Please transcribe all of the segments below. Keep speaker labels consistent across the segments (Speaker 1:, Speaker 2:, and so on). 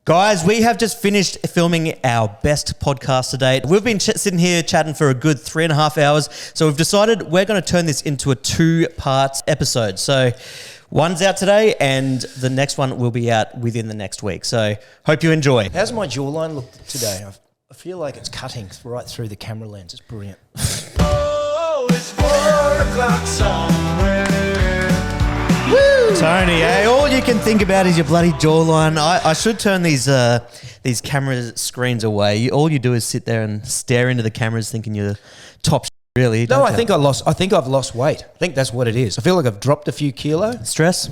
Speaker 1: Guys, we have just finished filming our best podcast to date. We've been sitting here chatting for a good 3.5 hours. So we've decided we're going to turn this into a 2-part episode. So one's out today and the next one will be out within the next week. So hope you enjoy.
Speaker 2: How's my jawline look today? I feel like it's cutting right through the camera lens. It's brilliant.
Speaker 3: Oh, it's 4 o'clock somewhere.
Speaker 1: Woo! Tony, all you can think about is your bloody jawline. I should turn these camera screens away. All you do is sit there and stare into the cameras thinking you're top really.
Speaker 2: No, I think I've lost weight. I think that's what it is. I feel like I've dropped a few kilos.
Speaker 1: Stress?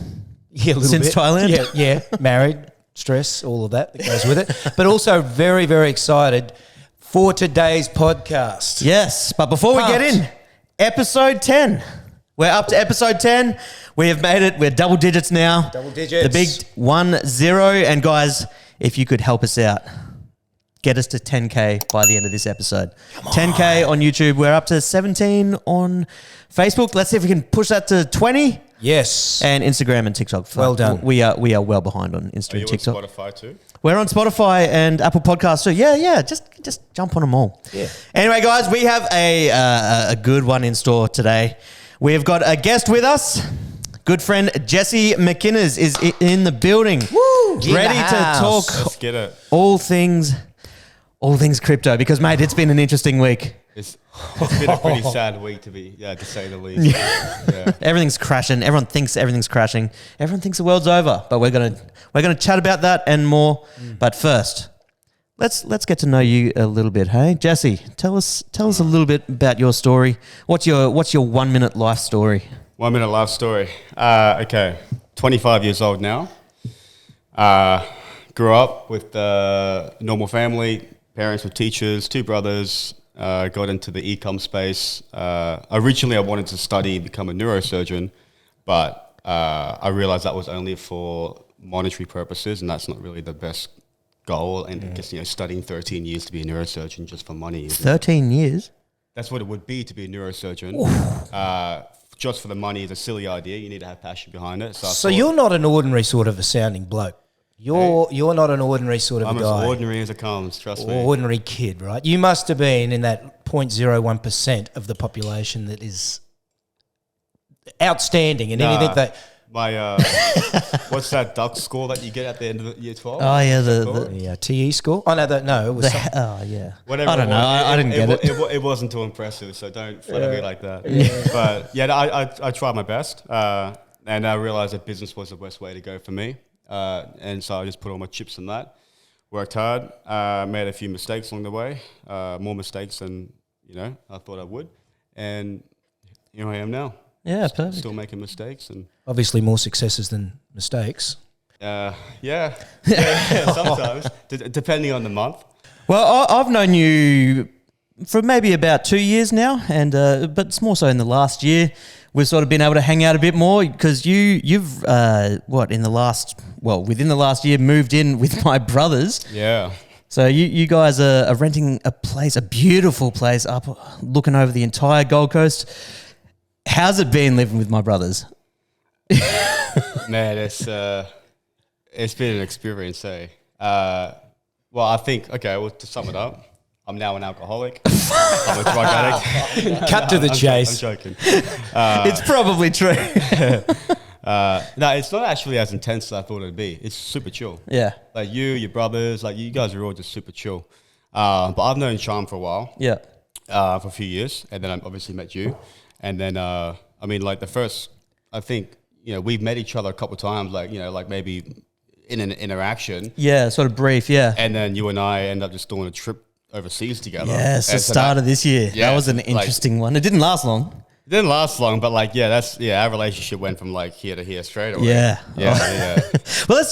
Speaker 2: Yeah, a little
Speaker 1: Since
Speaker 2: bit.
Speaker 1: Thailand?
Speaker 2: Yeah, married, stress, all of that goes with it. But also very, very excited for today's podcast.
Speaker 1: Yes, but before we get in, episode 10. We're up to episode 10. We have made it. We're double digits now.
Speaker 2: Double digits.
Speaker 1: The big 10. And guys, if you could help us out, get us to 10K by the end of this episode. 10K on YouTube. We're up to 17 on Facebook. Let's see if we can push that to 20.
Speaker 2: Yes.
Speaker 1: And Instagram and TikTok.
Speaker 2: Well done.
Speaker 1: We are well behind on Instagram and TikTok.
Speaker 4: Are you on Spotify too?
Speaker 1: We're on Spotify and Apple Podcasts too. Yeah. Just jump on them all.
Speaker 2: Yeah.
Speaker 1: Anyway, guys, we have a good one in store today. We've got a guest with us. Good friend Jesse McInnes is in the building.
Speaker 2: Woo!
Speaker 1: Ready to talk
Speaker 4: Let's get it.
Speaker 1: all things crypto because, mate, it's been an interesting week.
Speaker 4: It's been a pretty sad week to say the least. Yeah.
Speaker 1: Everything's crashing. Everyone thinks everything's crashing. Everyone thinks the world's over. But we're gonna chat about that and more. But first, let's get to know you a little bit. Hey, Jesse, tell us a little bit about your story. What's your 1 minute life story?
Speaker 4: 1 minute life story. Okay, 25 years old now. Grew up with a normal family. Parents were teachers, 2 brothers. Got into the e-com space. Originally, I wanted to study and become a neurosurgeon, but I realized that was only for monetary purposes, and that's not really the best goal. And I guess, studying 13 years to be a neurosurgeon just for money.
Speaker 1: 13 years?
Speaker 4: That's what it would be to be a neurosurgeon. Just for the money is a silly idea. You need to have passion behind it. So
Speaker 2: you're not an ordinary sort of a sounding bloke. You're not an ordinary sort of
Speaker 4: I'm
Speaker 2: a guy.
Speaker 4: as ordinary as it comes, trust me.
Speaker 2: Ordinary kid, right? You must have been in that 0.01% of the population that is outstanding in anything that...
Speaker 4: My, what's that duck score that you get at the end of year 12?
Speaker 1: Oh, yeah, the
Speaker 2: TE score? Oh, no, it was...
Speaker 1: yeah.
Speaker 4: Whatever
Speaker 1: I don't know. I didn't get it.
Speaker 4: It wasn't too impressive, so don't flatter me like that. Yeah. But, yeah, I tried my best, and I realized that business was the best way to go for me. And so I just put all my chips in that, worked hard, made a few mistakes along the way, more mistakes than, I thought I would. And here I am now.
Speaker 1: Yeah, perfect.
Speaker 4: Still making mistakes. And
Speaker 2: obviously more successes than mistakes.
Speaker 4: Yeah, sometimes, depending on the month.
Speaker 1: Well, I've known you for maybe about 2 years now, and but it's more so in the last year. We've sort of been able to hang out a bit more because you've within the last year moved in with my brothers.
Speaker 4: Yeah.
Speaker 1: So you guys are renting a beautiful place up looking over the entire Gold Coast. How's it been living with my brothers?
Speaker 4: Man, it's been an experience, eh? Well, I think, to sum it up, I'm now an alcoholic. I'm a drug addict.
Speaker 2: Cut to the chase.
Speaker 4: I'm joking.
Speaker 1: It's probably true.
Speaker 4: No, it's not actually as intense as I thought it'd be. It's super chill.
Speaker 1: Yeah.
Speaker 4: Like your brothers, you guys are all just super chill. But I've known Sean for a while.
Speaker 1: Yeah.
Speaker 4: For a few years. And then I obviously met you. And then, the first, I think, we've met each other a couple of times, maybe in an interaction.
Speaker 1: Yeah, sort of brief, yeah.
Speaker 4: And then you and I end up just doing a trip overseas together.
Speaker 1: Yes, the start of this year.
Speaker 4: Yeah,
Speaker 1: that was an interesting one. It didn't last long.
Speaker 4: It didn't last long, but our relationship went from here to here straight away.
Speaker 1: Yeah.
Speaker 4: Yeah.
Speaker 1: Well,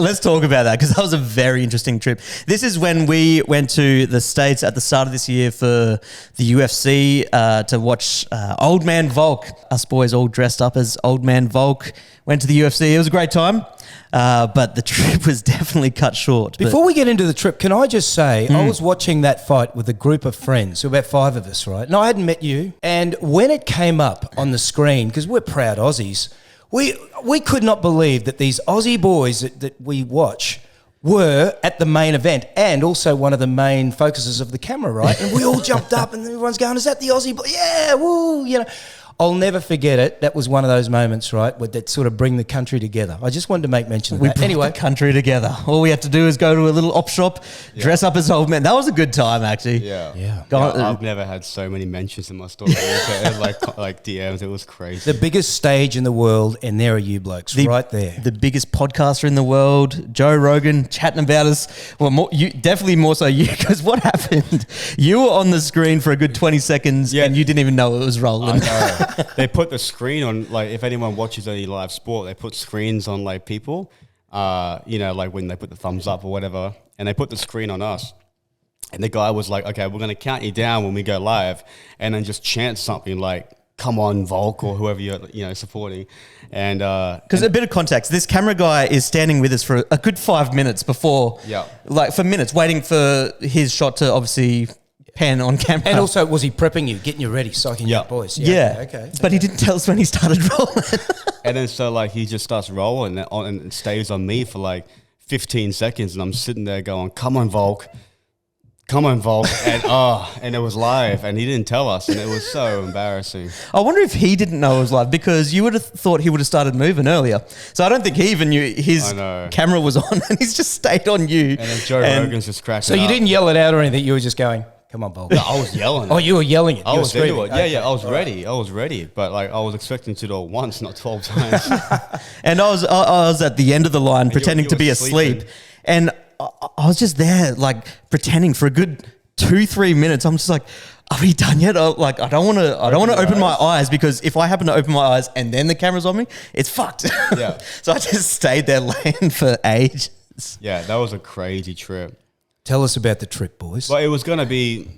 Speaker 1: let's talk about that because that was a very interesting trip. This is when we went to the States at the start of this year for the UFC to watch Old Man Volk. Us boys all dressed up as Old Man Volk. Went to the UFC. It was a great time. But the trip was definitely cut short.
Speaker 2: Before we get into the trip, can I just say, I was watching that fight with a group of friends, so about 5 of us, right? And I hadn't met you. And when it came up on the screen, because we're proud Aussies, we could not believe that these Aussie boys that we watch were at the main event and also one of the main focuses of the camera, right? And we all jumped up and everyone's going, is that the Aussie boy? Yeah, woo, you know. I'll never forget it. That was one of those moments, right, where that sort of bring the country together. I just wanted to make mention of
Speaker 1: We
Speaker 2: that.
Speaker 1: brought
Speaker 2: Anyway,
Speaker 1: the country together. All we had to do is go to a little op shop, dress up as old men. That was a good time, actually.
Speaker 2: Yeah.
Speaker 4: I've never had so many mentions in my story. like DMs, it was crazy.
Speaker 2: The biggest stage in the world, and there are you blokes right there.
Speaker 1: The biggest podcaster in the world, Joe Rogan, chatting about us. Well, definitely more so you, because what happened? You were on the screen for a good 20 seconds and you didn't even know it was rolling.
Speaker 4: I know. They put the screen on, like, if anyone watches any live sport, they put screens on, like, people, like when they put the thumbs up or whatever, and they put the screen on us. And the guy was like, okay, we're going to count you down when we go live, and then just chant something like, come on, Volk, or whoever you're supporting. And
Speaker 1: because a bit of context, this camera guy is standing with us for a good 5 minutes before, like for minutes, waiting for his shot to obviously pan on camera.
Speaker 2: And also, was he prepping you, getting you ready, psyching you up, boys?
Speaker 1: Yeah.
Speaker 2: Okay.
Speaker 1: But he didn't tell us when he started rolling.
Speaker 4: And then so like he just starts rolling and stays on me for like 15 seconds, and I'm sitting there going, come on, Volk. And it was live, and he didn't tell us, and it was so embarrassing.
Speaker 1: I wonder if he didn't know it was live, because you would have thought he would have started moving earlier. So I don't think he even knew his camera was on, and he's just stayed on you.
Speaker 4: And then Joe Rogan's just cracking
Speaker 2: So you didn't yell it out or anything, you were just going, come on, Volk.
Speaker 4: No, I was yelling.
Speaker 2: Oh, you were yelling it.
Speaker 4: I
Speaker 2: You
Speaker 4: was
Speaker 2: were
Speaker 4: into
Speaker 2: screaming.
Speaker 4: it. Yeah, I was ready. I was ready, but like I was expecting to do it once, not 12 times.
Speaker 1: And I was at the end of the line pretending
Speaker 4: you
Speaker 1: to be
Speaker 4: were
Speaker 1: asleep,
Speaker 4: sleeping.
Speaker 1: and I was just there like pretending for a good 2-3 minutes. I'm just like, are we done yet? Like, I don't want to open my eyes, because if I happen to open my eyes and then the camera's on me, it's fucked.
Speaker 4: Yeah.
Speaker 1: So I just stayed there laying for ages.
Speaker 4: Yeah, that was a crazy trip.
Speaker 2: Tell us about the trip, boys.
Speaker 4: But it was going to be,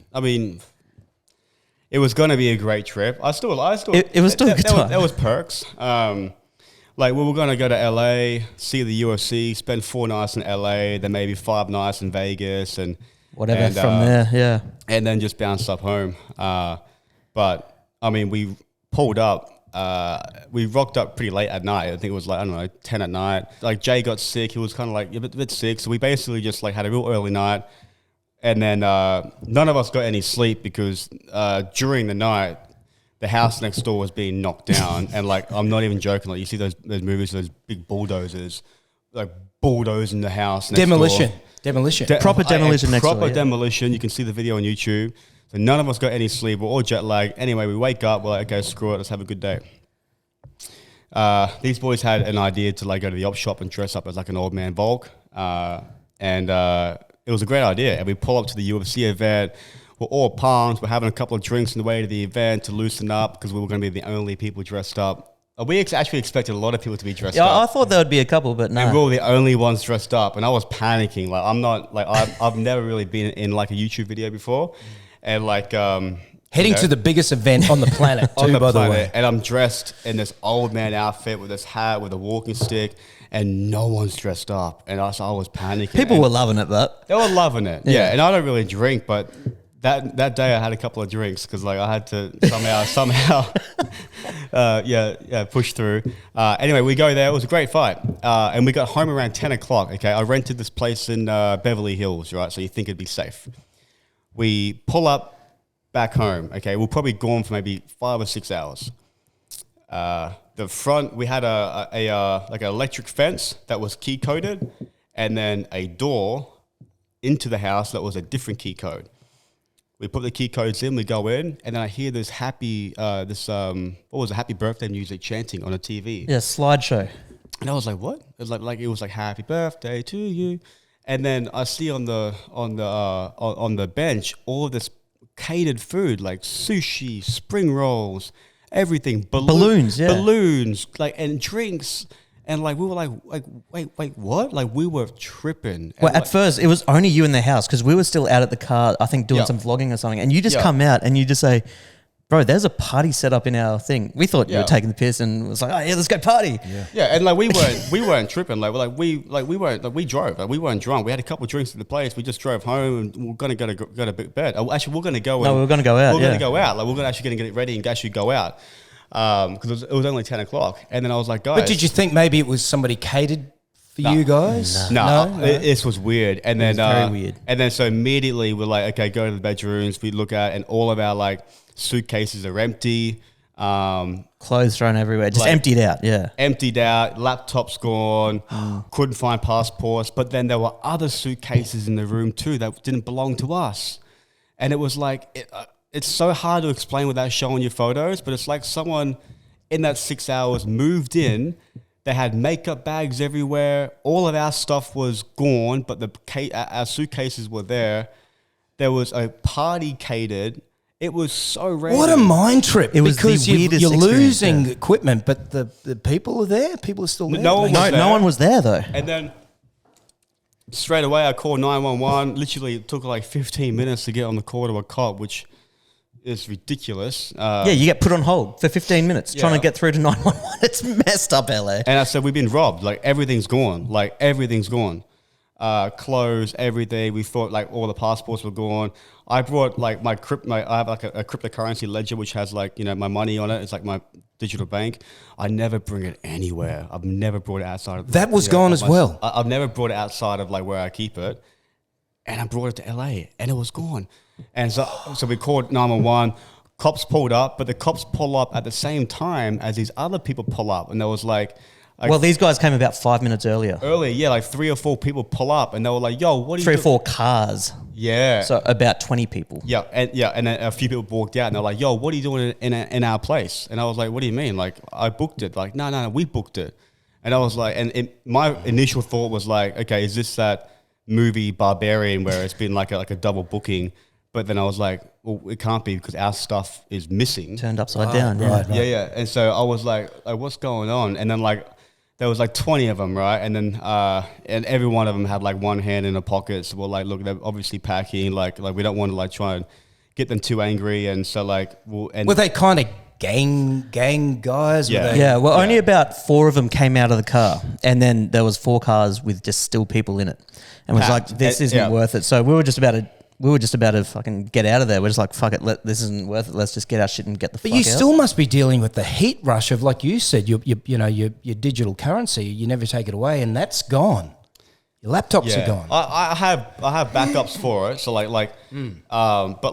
Speaker 4: it was going to be a great trip. It was still a good time. There was perks. Like we were going to go to LA, see the UFC, spend 4 nights in LA, then maybe 5 nights in Vegas and
Speaker 1: whatever from there, yeah.
Speaker 4: And then just bounce up home. But I mean, we pulled up. We rocked up pretty late at night. I think it was like, I don't know, 10 at night. Like Jay got sick. He was kind of like a bit sick. So we basically just like had a real early night. And then none of us got any sleep because during the night, the house next door was being knocked down. And like, I'm not even joking. Like you see those movies, those big bulldozers, like bulldozing the house next
Speaker 2: Demolition.
Speaker 4: door.
Speaker 1: Proper demolition next door.
Speaker 4: Proper demolition. You can see the video on YouTube. So none of us got any sleep. We're all jet lagged. Anyway, we wake up. We're like, okay, screw it. Let's have a good day. These boys had an idea to like go to the op shop and dress up as like an old man Volk. And it was a great idea. And we pull up to the UFC event. We're all pumped. We're having a couple of drinks on the way to the event to loosen up because we were going to be the only people dressed up. We actually expected a lot of people to be dressed up.
Speaker 1: Yeah, I thought there would be a couple, but no.
Speaker 4: And we were the only ones dressed up, and I was panicking. Like I'm not like I've never really been in like a YouTube video before, and like
Speaker 2: heading to the biggest event on the planet, too, by the way.
Speaker 4: And I'm dressed in this old man outfit with this hat with a walking stick, and no one's dressed up, and I was panicking.
Speaker 1: People were loving it, but
Speaker 4: they were loving it. Yeah, and I don't really drink, but. That day I had a couple of drinks because like I had to somehow push through. Anyway, we go there. It was a great fight, and we got home around 10 o'clock. Okay, I rented this place in Beverly Hills, right? So you think it'd be safe. We pull up back home. Okay, we're probably gone for maybe 5 or 6 hours. The front we had like an electric fence that was key coded, and then a door into the house that was a different key code. We put the key codes in, we go in, and then I hear this happy birthday music chanting on a TV.
Speaker 1: yeah, slideshow.
Speaker 4: And I was like, what? It was like happy birthday to you. And then I see on the bench all of this catered food like sushi, spring rolls, everything, balloons, like and drinks. And like we were like wait, what? Like we were tripping.
Speaker 1: Well, at first it was only you in the house because we were still out at the car, I think doing some vlogging or something. And you just come out and you just say, bro, there's a party set up in our thing. We thought you were taking the piss and it was like, oh yeah, let's go party.
Speaker 4: Yeah, and like we weren't tripping. We drove. Like we weren't drunk. We had a couple of drinks at the place. We just drove home and we we're gonna go to bed. Actually, we're gonna go.
Speaker 1: No, we were gonna go out.
Speaker 4: We're gonna go out. Like we're gonna actually get ready and actually go out. Because it was only 10 o'clock. And then I was like, guys.
Speaker 2: But did you think maybe it was somebody catered for you guys?
Speaker 4: No, this was weird. And then
Speaker 1: very weird.
Speaker 4: And then so immediately we're like, okay, go to the bedrooms. We look at, and all of our like suitcases are empty.
Speaker 1: Clothes thrown everywhere, just
Speaker 4: Like-
Speaker 1: emptied out. Yeah.
Speaker 4: Emptied out, laptops gone, couldn't find passports. But then there were other suitcases in the room too that didn't belong to us. And it was like, it's so hard to explain without showing you photos, but it's like someone in that 6 hours moved in. They had makeup bags everywhere. All of our stuff was gone, but our suitcases were there. There was a party catered. It was so random.
Speaker 2: What a mind trip.
Speaker 1: It was the
Speaker 2: because
Speaker 1: weirdest
Speaker 2: you're
Speaker 1: experience,
Speaker 2: losing
Speaker 1: yeah.
Speaker 2: equipment, but the people are there. People are still there.
Speaker 4: No one
Speaker 1: No,
Speaker 4: was
Speaker 1: no
Speaker 4: there.
Speaker 1: one was there though.
Speaker 4: And then straight away, I called 911. Literally, it took like 15 minutes to get on the call to a cop, which is ridiculous.
Speaker 1: Yeah, you get put on hold for 15 minutes trying
Speaker 4: Yeah.
Speaker 1: to get through to 911. It's messed up, LA.
Speaker 4: And I said, we've been robbed. Like, everything's gone. Like, everything's gone. Clothes, everything. We thought like all the passports were gone. I brought like I have like a cryptocurrency ledger which has like, you know, my money on it. It's like my digital bank. I never bring it anywhere. I've never brought it outside of
Speaker 2: That was
Speaker 4: you know,
Speaker 2: gone
Speaker 4: of
Speaker 2: as
Speaker 4: my-
Speaker 2: well.
Speaker 4: I've never brought it outside of like where I keep it. And I brought it to LA and it was gone. And so we called 911. Cops pulled up, but the cops pull up at the same time as these other people pull up. And there was like
Speaker 1: Well, these guys came about 5 minutes earlier.
Speaker 4: early, yeah, like 3 or 4 people pull up and they were like, yo, what are you
Speaker 1: 3 or
Speaker 4: doing?
Speaker 1: 4 cars.
Speaker 4: Yeah.
Speaker 1: So about 20 people.
Speaker 4: Yeah, and then a few people walked out and they're like, yo, what are you doing in our place? And I was like, what do you mean? Like, I booked it. Like, no, we booked it. And I was like, my initial thought was like, okay, is this that movie Barbarian where it's been like a double booking? But then I was like, well, it can't be because our stuff is missing.
Speaker 1: Turned upside down. Yeah.
Speaker 2: right.
Speaker 4: Yeah. And so I was like, what's going on? And then like, there was like 20 of them, right? And then, and every one of them had like one hand in a pocket. So we're like, look, they're obviously packing. Like we don't want to like try and get them too angry. And so like,
Speaker 2: Were they kind of gang guys?
Speaker 4: Yeah.
Speaker 2: Were they,
Speaker 1: Yeah, well, only about 4 of them came out of the car, and then there was 4 cars with just still people in it, and was
Speaker 4: Packed.
Speaker 1: like, "This isn't
Speaker 4: Yeah.
Speaker 1: worth it." So we were just about to fucking get out of there. We're just like, "Fuck it, this isn't worth it. Let's just get our shit and get the
Speaker 2: But
Speaker 1: fuck
Speaker 2: you
Speaker 1: out."
Speaker 2: still must be dealing with the heat rush of, like you said, your digital currency. You never take it away, and that's gone. Your laptops are gone.
Speaker 4: I have backups for it. So but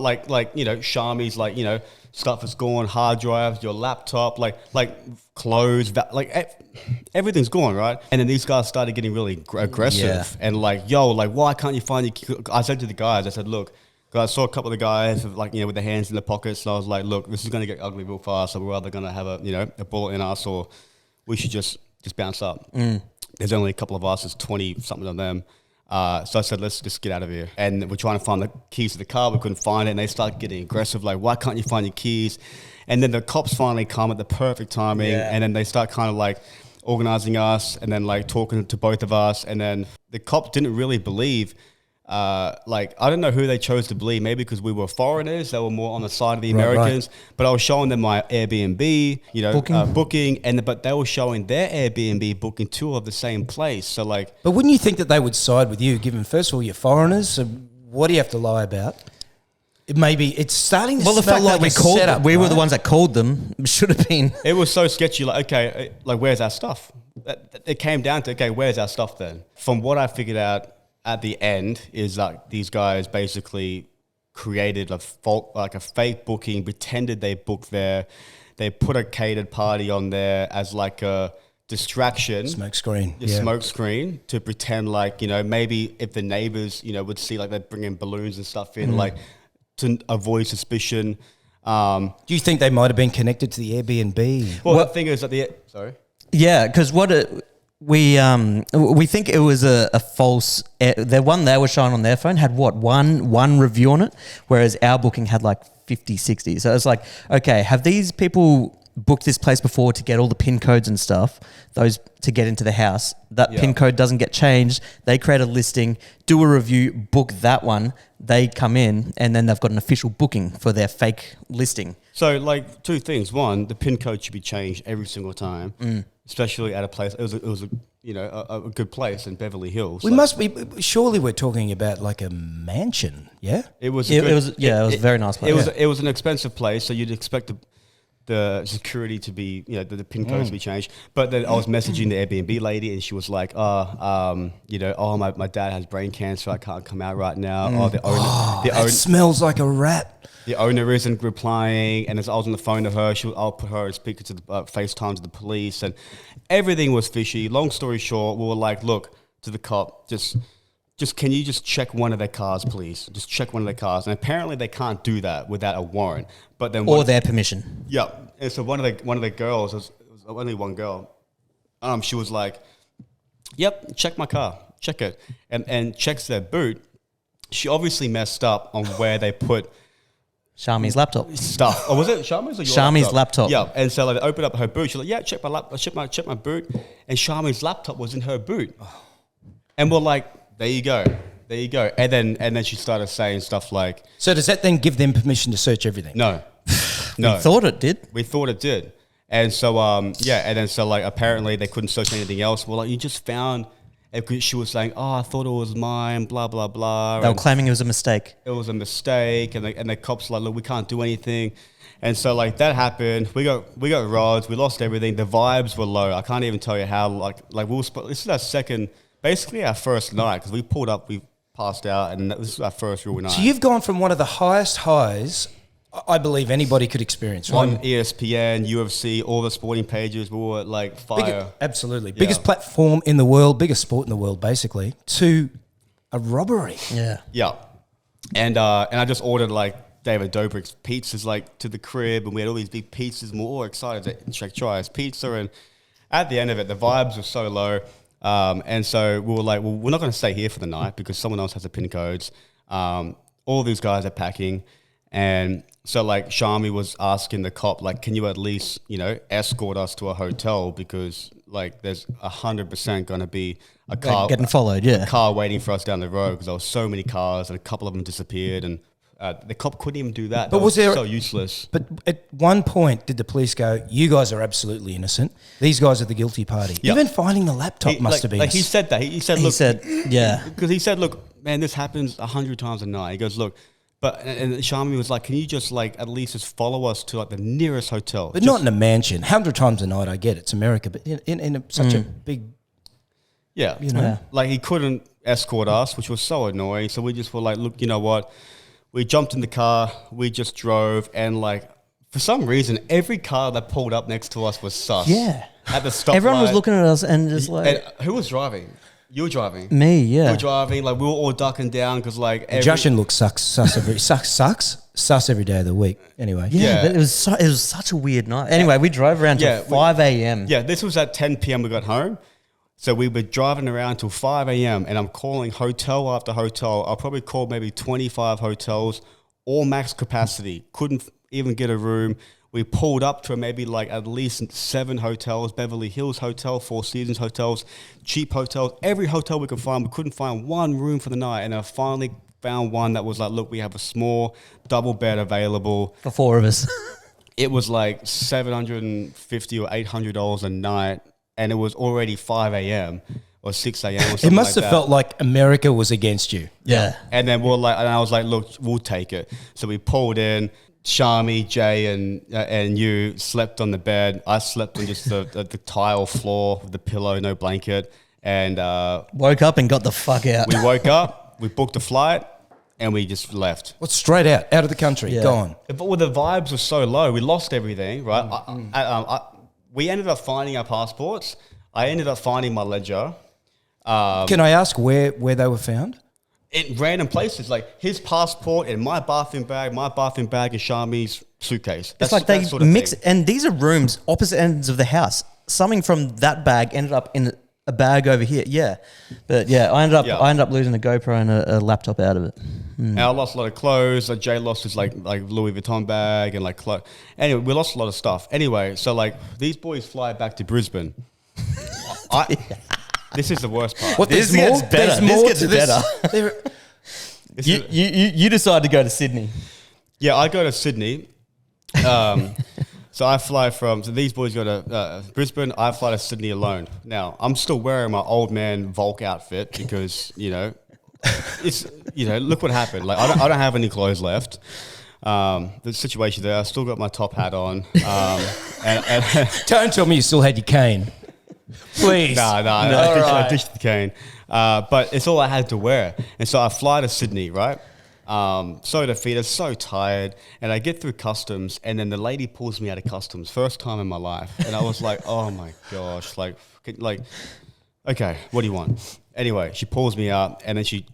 Speaker 4: like you know, Shammi's like, you know, stuff is gone, hard drives, your laptop, like clothes, everything's gone, right? And then these guys started getting really aggressive
Speaker 1: Yeah.
Speaker 4: and like, yo, like why can't you find your? I said to the guys, I said, look, because I saw a couple of the guys with, like, you know, with their hands in their pockets, and I was like, look, this is gonna get ugly real fast. So we're either gonna have a bullet in us, or we should just bounce up. There's only a couple of us, there's 20 something of them. So I said, let's just get out of here. And we're trying to find the keys to the car. We couldn't find it. And they start getting aggressive, like, why can't you find your keys? And then the cops finally come at the perfect timing.
Speaker 1: Yeah.
Speaker 4: And then they start kind of like organizing us and then like talking to both of us. And then the cops didn't really believe, I don't know who they chose to believe. Maybe because we were foreigners, they were more on the side of the Americans. But I was showing them my Airbnb, you know, booking, but they were showing their Airbnb booking too of the same place. So like,
Speaker 2: But wouldn't you think that they would side with you, given first of all you're foreigners? So what do you have to lie about? It's starting to
Speaker 1: well, the
Speaker 2: smell
Speaker 1: fact
Speaker 2: like
Speaker 1: that we
Speaker 2: a
Speaker 1: called
Speaker 2: setup,
Speaker 1: them, we were the
Speaker 2: right?
Speaker 1: ones that called them, should have been.
Speaker 4: it was so sketchy. Like, okay, like where's our stuff? It came down to, okay, where's our stuff then? From what I figured out at the end is that these guys basically created a fake booking, pretended they booked there. They put a catered party on there as like a distraction.
Speaker 2: Smoke screen.
Speaker 4: The smoke screen to pretend like, you know, maybe if the neighbors, you know, would see like they'd bring in balloons and stuff in, like to avoid suspicion.
Speaker 2: Do you think they might have been connected to the Airbnb?
Speaker 4: Well, the thing is that
Speaker 1: Yeah, because we think it was a false. The one they were showing on their phone had one review on it, whereas our booking had like 50, 60. So it's like, okay, have these people booked this place before to get all the PIN codes and stuff, those to get into the house? That PIN code doesn't get changed. They create a listing, do a review, book that one. They come in, and then they've got an official booking for their fake listing.
Speaker 4: So, like, 2 things. One, the PIN code should be changed every single time, especially at a place. It was a good place in Beverly Hills.
Speaker 2: We must be. Surely we're talking about like a mansion, yeah?
Speaker 4: It was.
Speaker 1: It was a very nice place.
Speaker 4: It was an expensive place, so you'd expect the security to be, the PIN codes to be changed. But then I was messaging the Airbnb lady, and she was like, my dad has brain cancer. I can't come out right now.
Speaker 2: That smells like a rat.
Speaker 4: The owner isn't replying, and as I was on the phone to her, I'll put her as speaker to the FaceTime to the police, and everything was fishy. Long story short, we were like, look, to the cop, just can you just check one of their cars, please? Just check one of their cars. And apparently they can't do that without a warrant. But then
Speaker 1: their permission.
Speaker 4: Yeah. And so one of the girls, it was only one girl, she was like, yep, check my car, check it. And checks their boot. She obviously messed up on where they put
Speaker 1: Shammi's laptop.
Speaker 4: Stuff. Oh, was it Shammi's or your
Speaker 1: Shammi's laptop?
Speaker 4: Yeah. And so they opened up her boot. She's like, yeah, check my boot. And Shammi's laptop was in her boot. And we're like, there you go. And then she started saying stuff like,
Speaker 2: so does that then give them permission to search everything?
Speaker 4: No.
Speaker 1: We thought it did.
Speaker 4: We thought it did. And so, and then so like apparently they couldn't search anything else. Well, like you just found, she was saying, I thought it was mine, blah, blah, blah.
Speaker 1: They were claiming it was a mistake.
Speaker 4: It was a mistake. And the cops were like, look, we can't do anything. And so like that happened. We got rods. We lost everything. The vibes were low. I can't even tell you how, like this is basically our first night, because we pulled up, we passed out, and this is our first real night.
Speaker 2: So you've gone from one of the highest highs I believe anybody could experience, right?
Speaker 4: On ESPN, UFC, all the sporting pages, we were like fire.
Speaker 2: Absolutely. Yeah. Biggest platform in the world, biggest sport in the world, basically, to a robbery.
Speaker 1: Yeah.
Speaker 4: Yeah. And I just ordered like David Dobrik's pizzas like to the crib, and we had all these big pizzas, and we were all excited to try his pizza. And at the end of it, the vibes were so low. And so we were like, well, we're not going to stay here for the night because someone else has the PIN codes. All these guys are packing. And so like Shammi was asking the cop, like, can you at least, escort us to a hotel, because like there's 100% going to be a car
Speaker 1: getting followed,
Speaker 4: a car waiting for us down the road, because there were so many cars and a couple of them disappeared, and the cop couldn't even do that.
Speaker 2: But
Speaker 4: was there so useless?
Speaker 2: But at one point, did the police go, "You guys are absolutely innocent. These guys are the guilty party"? Yep. Even finding the laptop must have been.
Speaker 4: Like he said that. He said,
Speaker 1: yeah,
Speaker 4: because he said, look, man, this happens 100 times a night. He goes, look. But and Shammi was like, can you just like at least just follow us to like the nearest hotel?
Speaker 2: But not in a mansion. 100 times a night, I get it's America, but in such a big,
Speaker 4: like he couldn't escort us, which was so annoying. So we just were like, look, you know what? We jumped in the car, we just drove, and like for some reason, every car that pulled up next to us was sus.
Speaker 1: Yeah,
Speaker 4: at the stoplight,
Speaker 1: everyone was looking at us and just like,
Speaker 4: and who was driving? You were driving.
Speaker 1: Me, yeah.
Speaker 4: You were driving. Like we were all ducking down because like
Speaker 2: Justin looks sus every day of the week. Anyway,
Speaker 1: yeah. But it was such a weird night. Anyway, we drove around till 5 a.m.
Speaker 4: Yeah, this was at 10 p.m. We got home, so we were driving around till 5 a.m. and I'm calling hotel after hotel. I probably called maybe 25 hotels, all max capacity. Couldn't even get a room. We pulled up to maybe like at least 7 hotels, Beverly Hills Hotel, Four Seasons hotels, cheap hotels, every hotel we could find. We couldn't find one room for the night. And I finally found one that was like, look, we have a small double bed available.
Speaker 1: For 4 of us.
Speaker 4: It was like $750 or $800 a night. And it was already 5 a.m. or 6 a.m. or something.
Speaker 2: It must have felt like America was against you.
Speaker 1: Yeah.
Speaker 4: And then and I was like, look, we'll take it. So we pulled in. Shammi, Jay, and you slept on the bed. I slept on just the tile floor with the pillow, no blanket, and
Speaker 1: woke up and got the fuck out.
Speaker 4: We woke up, we booked a flight, and we just left.
Speaker 2: Well, straight out of the country, gone.
Speaker 4: But the vibes were so low, we lost everything. Right? We ended up finding our passports. I ended up finding my ledger.
Speaker 2: Can I ask where they were found?
Speaker 4: In random places, like his passport and my bathroom bag and Shammi's suitcase.
Speaker 1: It's like they mix, and these are rooms opposite ends of the house. Something from that bag ended up in a bag over here. Yeah, but yeah, I ended up losing a GoPro and a laptop out of it.
Speaker 4: And I lost a lot of clothes. Jay lost his like Louis Vuitton bag and like clothes. Anyway, we lost a lot of stuff. Anyway, so like these boys fly back to Brisbane. This is the worst part.
Speaker 2: What,
Speaker 1: this gets better. This gets better. You decide to go to Sydney.
Speaker 4: Yeah, I go to Sydney. So I fly so these boys go to Brisbane. I fly to Sydney alone. Now, I'm still wearing my old man Volk outfit because, it's, look what happened. Like, I don't have any clothes left. the situation there, I still got my top hat on. And
Speaker 2: Don't tell me you still had your cane. Please.
Speaker 4: No, I ditched the cane. But it's all I had to wear. And so I fly to Sydney, right? So defeated, so tired. And I get through customs, and then the lady pulls me out of customs. First time in my life. And I was like, oh my gosh. Like, okay, what do you want? Anyway, she pulls me out, and then she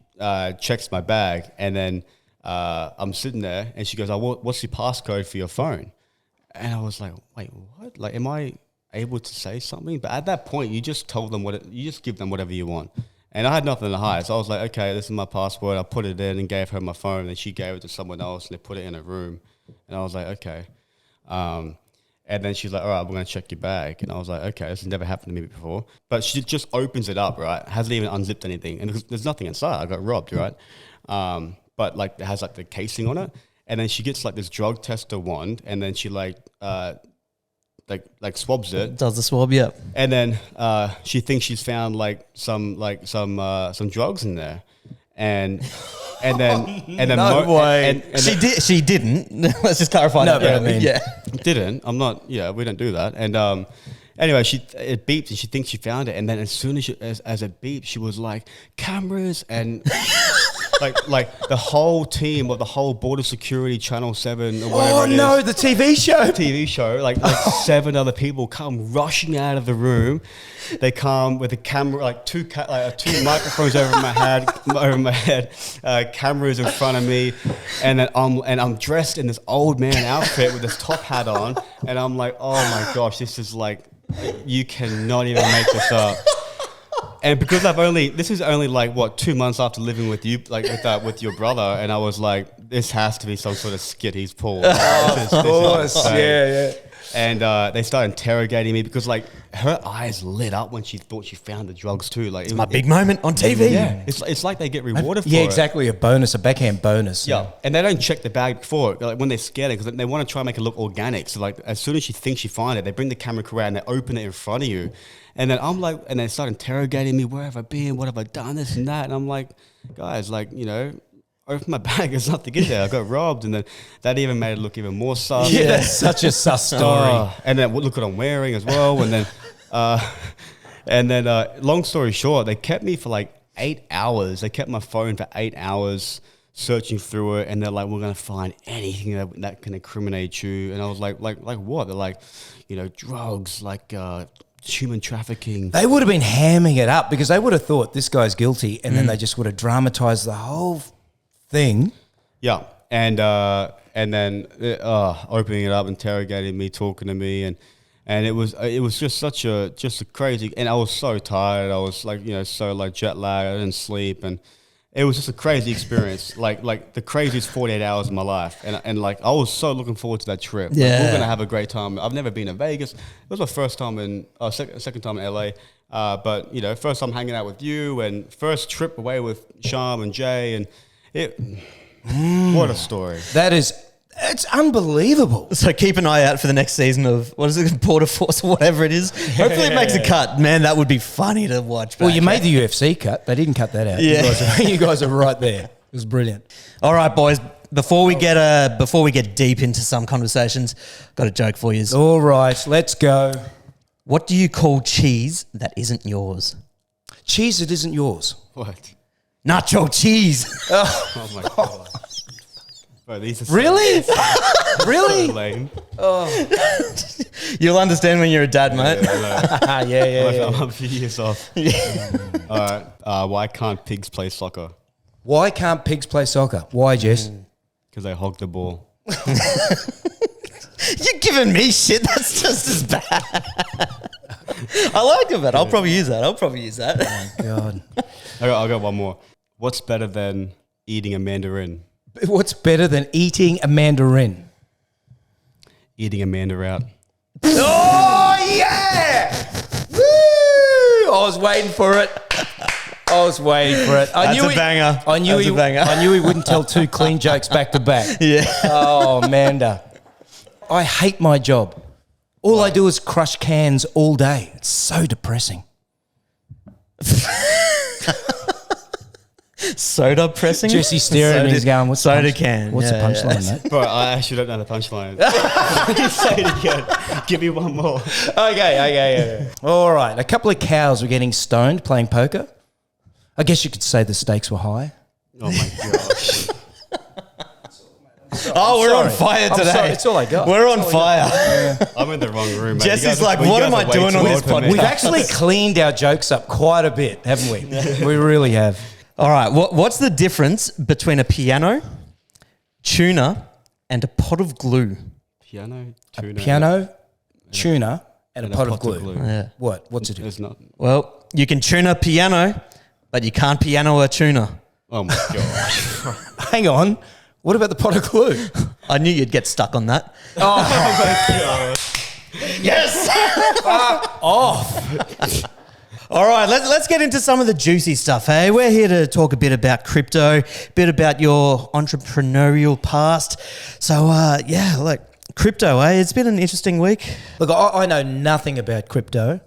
Speaker 4: checks my bag. And then I'm sitting there, and she goes, what's your passcode for your phone? And I was like, wait, what? Like, am I able to say something? But at that point, you just tell them you just give them whatever you want. And I had nothing to hide. So I was like, okay, this is my password. I put it in and gave her my phone, and she gave it to someone else, and they put it in a room. And I was like, okay. And then she's like, all right, we're going to check your bag. And I was like, okay, this has never happened to me before. But she just opens it up, right? Hasn't even unzipped anything. And there's nothing inside. I got robbed, right? But like it has like the casing on it. And then she gets like this drug tester wand, and then she like swabs it.
Speaker 1: Does the swab, yeah.
Speaker 4: And then she thinks she's found some drugs in there, and then
Speaker 2: No way.
Speaker 4: And
Speaker 1: She didn't. Let's just clarify
Speaker 2: No,
Speaker 1: that.
Speaker 2: but I mean-
Speaker 1: yeah.
Speaker 4: didn't. I'm not. Yeah, we don't do that. And anyway, it beeped, and she thinks she found it. And then as soon as it beeped, she was like, cameras and. Like the whole team of the whole Border Security Channel 7 or whatever
Speaker 2: Oh
Speaker 4: it is.
Speaker 2: no, the TV show.
Speaker 4: Like 7 other people come rushing out of the room. They come with a camera, like two microphones over my head, cameras in front of me, and then I'm dressed in this old man outfit with this top hat on, and I'm like, oh my gosh, this is like, you cannot even make this up. And because this is only like what 2 months after living with you, like with your brother, and I was like, this has to be some sort of skit he's pulled. This is insane.
Speaker 2: Yeah.
Speaker 4: And they started interrogating me because like her eyes lit up when she thought she found the drugs too. Like
Speaker 1: My big moment on TV.
Speaker 4: Yeah, it's like they get rewarded for it.
Speaker 2: Yeah, exactly. A backhand bonus.
Speaker 4: Yeah, and they don't check the bag before, like when they're scared, because they want to try and make it look organic. So like as soon as she thinks she find it, they bring the camera crew out and they open it in front of you. And then I'm like, and they start interrogating me, where have I been? What have I done? This and that. And I'm like, guys, like, open my bag, there's nothing in there. I got robbed. And then that even made it look even more sus.
Speaker 2: Yeah, that's such a sus story.
Speaker 4: And then look what I'm wearing as well. And then, long story short, they kept me for like 8 hours. They kept my phone for 8 hours searching through it. And they're like, we're going to find anything that can incriminate you. And I was like what? They're like, drugs, like, human trafficking.
Speaker 2: They would have been hamming it up because they would have thought this guy's guilty, and then they just would have dramatized the whole thing.
Speaker 4: Yeah, and then opening it up, interrogating me, talking to me, and it was just such a crazy. And I was so tired. I was like so like jet lagged. I didn't sleep, and it was just a crazy experience. like the craziest 48 hours of my life, and like I was so looking forward to that trip.
Speaker 1: Yeah,
Speaker 4: like, we we're gonna have a great time. I've never been to Vegas. It was my first time second time in LA. But first time hanging out with you, and first trip away with Sham and Jay, and what a story.
Speaker 2: It's unbelievable.
Speaker 1: So keep an eye out for the next season of, what is it, Border Force or whatever it is. Hopefully it makes a cut. Man, that would be funny to watch.
Speaker 2: Well, you made the UFC cut. They didn't cut that out.
Speaker 1: Yeah.
Speaker 2: You guys are right there. It was brilliant.
Speaker 1: All right, boys. Before we get deep into some conversations, got a joke for you.
Speaker 2: All right, let's go.
Speaker 1: What do you call cheese that isn't yours?
Speaker 2: Cheese that isn't yours.
Speaker 4: What?
Speaker 1: Nacho cheese.
Speaker 4: Oh my god. Bro, these are so
Speaker 2: Really? Really?
Speaker 4: lame.
Speaker 1: You'll understand when you're a dad, mate.
Speaker 2: Yeah.
Speaker 4: I'm a few years off. All right. Why can't pigs play soccer?
Speaker 2: Why can't pigs play soccer? Why, Jess?
Speaker 4: Because they hog the ball.
Speaker 1: You're giving me shit. That's just as bad. I like it, but I'll probably use that.
Speaker 2: Oh, God.
Speaker 4: I got one more. What's better than eating a mandarin?
Speaker 2: What's better than eating a mandarin?
Speaker 4: Eating a mandarin.
Speaker 2: Oh, yeah! Woo! I was waiting for it.
Speaker 1: That's a banger.
Speaker 2: I knew
Speaker 1: That's a banger.
Speaker 2: I knew he wouldn't tell 2 clean jokes back to back.
Speaker 1: Yeah.
Speaker 2: Oh, Amanda. I hate my job. All I do is crush cans all day. It's so depressing.
Speaker 1: Soda pressing.
Speaker 2: Jesse staring and he's going, "What's
Speaker 1: soda
Speaker 2: the punch-
Speaker 1: can?
Speaker 2: What's
Speaker 1: Yeah,
Speaker 2: the punchline, mate?"
Speaker 4: Bro, I actually don't know the punchline. Say it again. Give me one more.
Speaker 2: Okay. All right. A couple of cows were getting stoned playing poker. I guess you could say the stakes were high.
Speaker 4: Oh my gosh.
Speaker 1: Oh, we're on
Speaker 2: sorry.
Speaker 1: fire
Speaker 2: I'm
Speaker 1: today.
Speaker 2: sorry, it's all I got.
Speaker 1: We're
Speaker 2: It's
Speaker 1: on
Speaker 2: all I
Speaker 1: fire.
Speaker 4: I'm in the wrong room, mate.
Speaker 1: Jesse's
Speaker 4: You guys are-
Speaker 1: like,
Speaker 4: you
Speaker 1: what
Speaker 4: guys
Speaker 1: am I
Speaker 4: are way
Speaker 1: doing
Speaker 4: too
Speaker 1: on
Speaker 4: old
Speaker 1: this
Speaker 4: for me.
Speaker 1: podcast?
Speaker 2: We've actually cleaned our jokes up quite a bit, haven't we? We really have.
Speaker 1: All right. What's the difference between a piano, tuner, and a pot of glue?
Speaker 4: Piano, tuna.
Speaker 2: Piano, tuner, and a pot of glue.
Speaker 1: Yeah.
Speaker 2: What's it?
Speaker 4: There's not.
Speaker 1: Well, you can tune a piano, but you can't piano a tuner.
Speaker 4: Oh my gosh.
Speaker 2: Hang on. What about the pot of glue?
Speaker 1: I knew you'd get stuck on that. Yes. All right, let's get into some of the juicy stuff. Hey, we're here to talk a bit about crypto, a bit about your entrepreneurial past. So, crypto. It's been an interesting week.
Speaker 2: Look, I know nothing about crypto,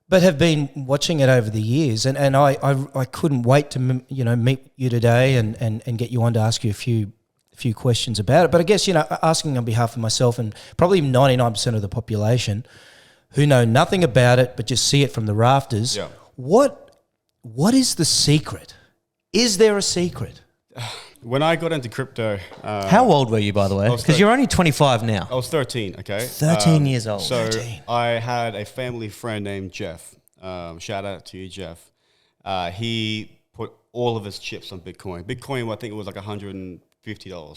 Speaker 2: but have been watching it over the years, and I couldn't wait to meet you today and get you on to ask you a few questions about it. But I guess asking on behalf of myself and probably 99% of the population who know nothing about it but just see it from the rafters.
Speaker 4: Yeah.
Speaker 2: What is the secret? Is there a secret?
Speaker 4: When I got into crypto,
Speaker 1: How old were you, by the way?
Speaker 4: was
Speaker 1: Because you're only 25 now.
Speaker 4: I was 13, okay?
Speaker 1: 13 years old.
Speaker 4: So
Speaker 2: 13.
Speaker 4: I had a family friend named Jeff. Shout out to you, Jeff. He put all of his chips on Bitcoin. Bitcoin, I think it was like $150,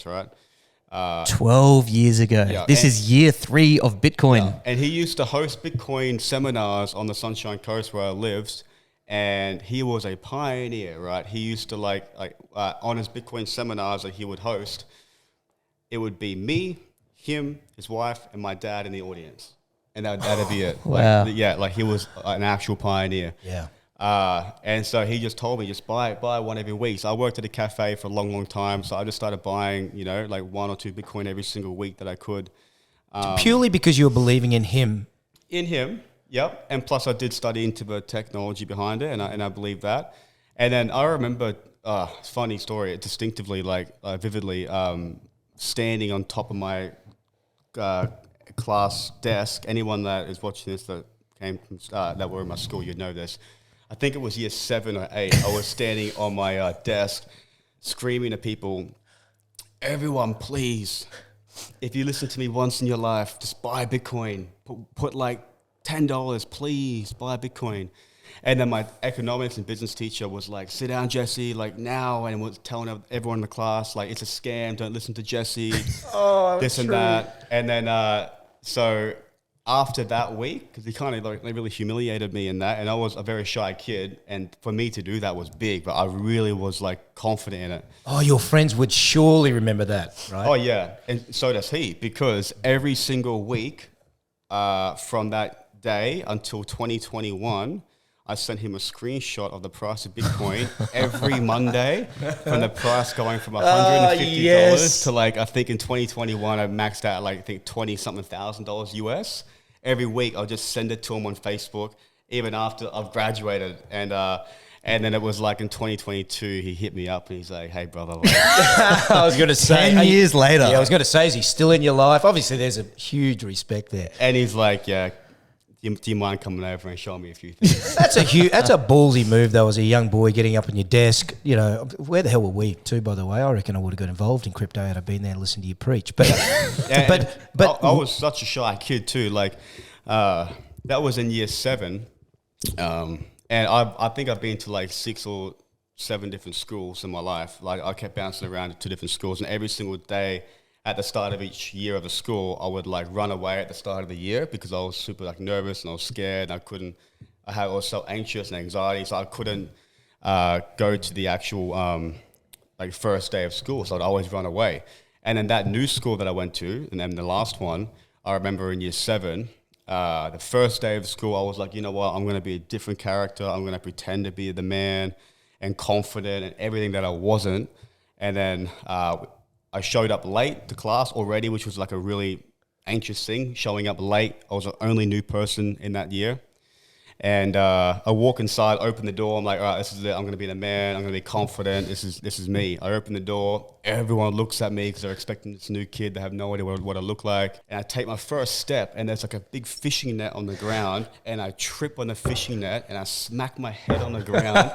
Speaker 4: right?
Speaker 1: 12 years ago.
Speaker 4: Yeah,
Speaker 1: This
Speaker 4: and-
Speaker 1: is year 3 of Bitcoin.
Speaker 4: And he used to host Bitcoin seminars on the Sunshine Coast where I lived. And he was a pioneer, right? He used to on his Bitcoin seminars that he would host, it would be me, him, his wife, and my dad in the audience. And that'd be it.
Speaker 1: Wow.
Speaker 4: He was an actual pioneer.
Speaker 2: Yeah.
Speaker 4: And so he just told me, just buy one every week. So I worked at a cafe for a long, long time. So I just started buying, like 1 or 2 Bitcoin every single week that I could.
Speaker 2: Purely because you were believing in him.
Speaker 4: In him, yep. And plus I did study into the technology behind it, and I believe that. And then I remember, funny story, distinctively, vividly, standing on top of my class desk. Anyone that is watching this that came from, that were in my school, you'd know this. I think it was year 7 or 8. I was standing on my desk, screaming at people, "Everyone, please, if you listen to me once in your life, just buy Bitcoin. Put like $10, please, buy Bitcoin." And then my economics and business teacher was like, "Sit down, Jesse, like now," and was telling everyone in the class, like, "It's a scam, don't listen to Jesse," this and that. And then, so after that week, because he kind of they really humiliated me in that, and I was a very shy kid, and for me to do that was big, but I really was like confident in it.
Speaker 2: Oh, your friends would surely remember that, right?
Speaker 4: Oh yeah, and so does he, because every single week from that day until 2021, I sent him a screenshot of the price of Bitcoin every Monday, from the price going from $150
Speaker 2: yes.
Speaker 4: to I think in 2021 I maxed out I think $20-something thousand US. Every week I'll just send it to him on Facebook, even after I've graduated, and then it was like in 2022 he hit me up and he's like, "Hey brother."
Speaker 2: I was going to say
Speaker 1: 10 years later.
Speaker 2: Yeah, I was going to say, is he still in your life? Obviously, there's a huge respect there.
Speaker 4: And he's like, "Yeah, do you mind coming over and showing me a few things?"
Speaker 2: That's a ballsy move, though, as a young boy getting up on your desk. Where the hell were we, too, by the way? I reckon I would have got involved in crypto had I been there and listened to you preach. But,
Speaker 4: but I was such a shy kid too. That was in year 7, and I think I've been to like 6 or 7 different schools in my life. Like I kept bouncing around to different schools, and every single day at the start of each year of the school, I would like run away at the start of the year because I was super like nervous and I was scared. And I was so anxious and anxiety, so I couldn't go to the actual first day of school. So I'd always run away. And then that new school that I went to, and then the last one, I remember in year 7, the first day of school, I was like, you know what, I'm going to be a different character. I'm going to pretend to be the man and confident and everything that I wasn't. And then I showed up late to class already, which was like a really anxious thing, showing up late. I was the only new person in that year. And I walk inside, open the door. I'm like, all right, this is it. I'm going to be the man. I'm going to be confident. This is me. I open the door. Everyone looks at me because they're expecting this new kid. They have no idea what I look like. And I take my first step, and there's like a big fishing net on the ground. And I trip on the fishing net, and I smack my head on the ground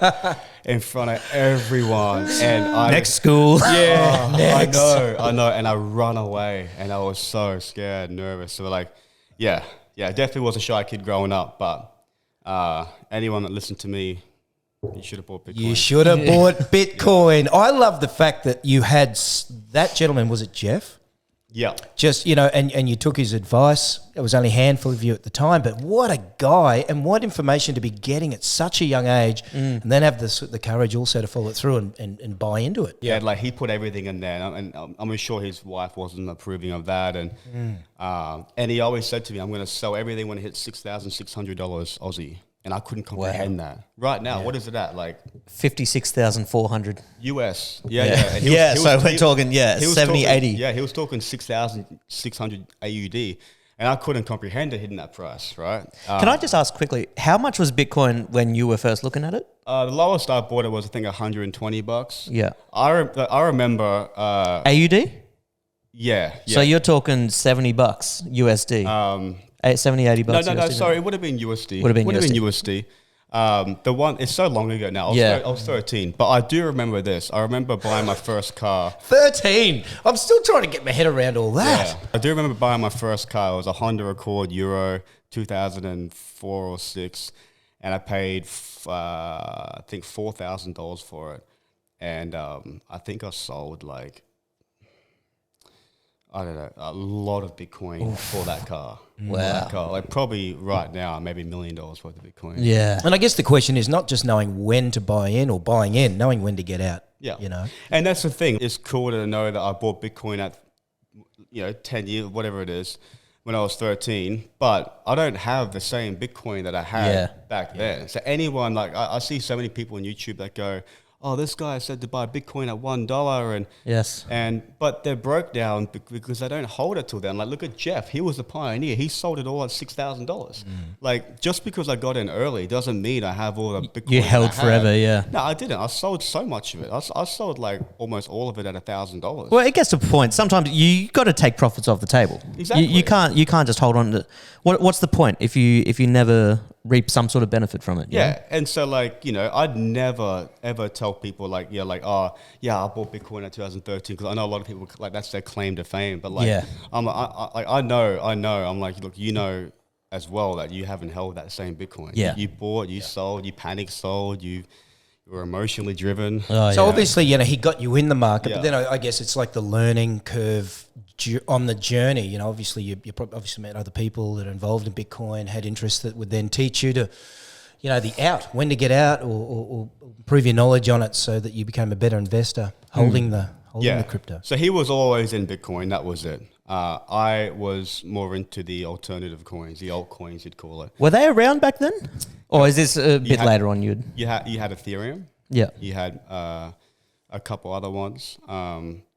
Speaker 4: in front of everyone. And
Speaker 1: Next school.
Speaker 4: Yeah, I know. And I run away. And I was so scared, nervous. So like, yeah, definitely was a shy kid growing up, but anyone that listened to me, you should have bought Bitcoin.
Speaker 2: You should have bought Bitcoin. I love the fact that you had that gentleman, was it Jeff?
Speaker 4: Yeah.
Speaker 2: Just, and you took his advice. It was only a handful of you at the time, but what a guy and what information to be getting at such a young age and then have the courage also to follow it through and buy into it.
Speaker 4: Yeah, like he put everything in there, and I'm sure his wife wasn't approving of that. And he always said to me, I'm going to sell everything when it hits $6,600 Aussie. And I couldn't comprehend that. Right now, what is it at? Like
Speaker 1: 56,400
Speaker 4: US. Yeah. And
Speaker 1: we're talking 70, 80.
Speaker 4: Yeah, he was talking 6,600 AUD. And I couldn't comprehend it hitting that price, right?
Speaker 1: Can I just ask quickly, how much was Bitcoin when you were first looking at it?
Speaker 4: The lowest I bought it was, I think, $120.
Speaker 1: Yeah.
Speaker 4: I remember...
Speaker 1: AUD?
Speaker 4: Yeah.
Speaker 1: So you're talking $70 USD. 70, 80 bucks.
Speaker 4: No, sorry. It would have been USD.
Speaker 1: Would have been
Speaker 4: USD. The one, it's so long ago now. I was 13. But I do remember this. I remember buying my first car.
Speaker 2: 13? I'm still trying to get my head around all that.
Speaker 4: Yeah. I do remember buying my first car. It was a Honda Accord Euro 2004 or 6. And I paid, I think, $4,000 for it. And I think I sold like, I don't know, a lot of Bitcoin for that car.
Speaker 1: Wow.
Speaker 4: That car. Like probably right now, maybe $1 million worth of Bitcoin.
Speaker 1: Yeah.
Speaker 2: And I guess the question is not just knowing when to buy in or buying in, knowing when to get out.
Speaker 4: Yeah.
Speaker 2: You know?
Speaker 4: And that's the thing. It's cool to know that I bought Bitcoin at, 10 years, whatever it is, when I was 13. But I don't have the same Bitcoin that I had back then. So anyone, like, I see so many people on YouTube that go, oh, this guy said to buy Bitcoin at $1 but they're broke down because they don't hold it till then. Like, look at Jeff. He was the pioneer. He sold it all at $6,000. Like, just because I got in early doesn't mean I have all the Bitcoin.
Speaker 1: You held forever, yeah.
Speaker 4: No, I didn't. I sold so much of it. I sold like almost all of it at $1,000.
Speaker 1: Well, it gets to a point. Sometimes you got to take profits off the table.
Speaker 4: Exactly.
Speaker 1: You can't just hold on to. What's the point if you never reap some sort of benefit from it?
Speaker 4: Yeah, and so like I'd never ever tell people like I bought Bitcoin in 2013 because I know a lot of people like that's their claim to fame. But like I know. I'm like, look, as well that you haven't held that same Bitcoin.
Speaker 1: Yeah,
Speaker 4: you bought, you sold, you panic sold, you were emotionally driven.
Speaker 2: Obviously, he got you in the market, but then I guess it's like the learning curve on the journey. Obviously, you obviously met other people that are involved in Bitcoin, had interests that would then teach you to, when to get out or improve your knowledge on it so that you became a better investor holding the crypto.
Speaker 4: So he was always in Bitcoin. That was it. I was more into the alternative coins, the altcoins you'd call it.
Speaker 1: Were they around back then? Or is this a bit later on? You
Speaker 4: had Ethereum.
Speaker 1: Yeah.
Speaker 4: You had a couple other ones,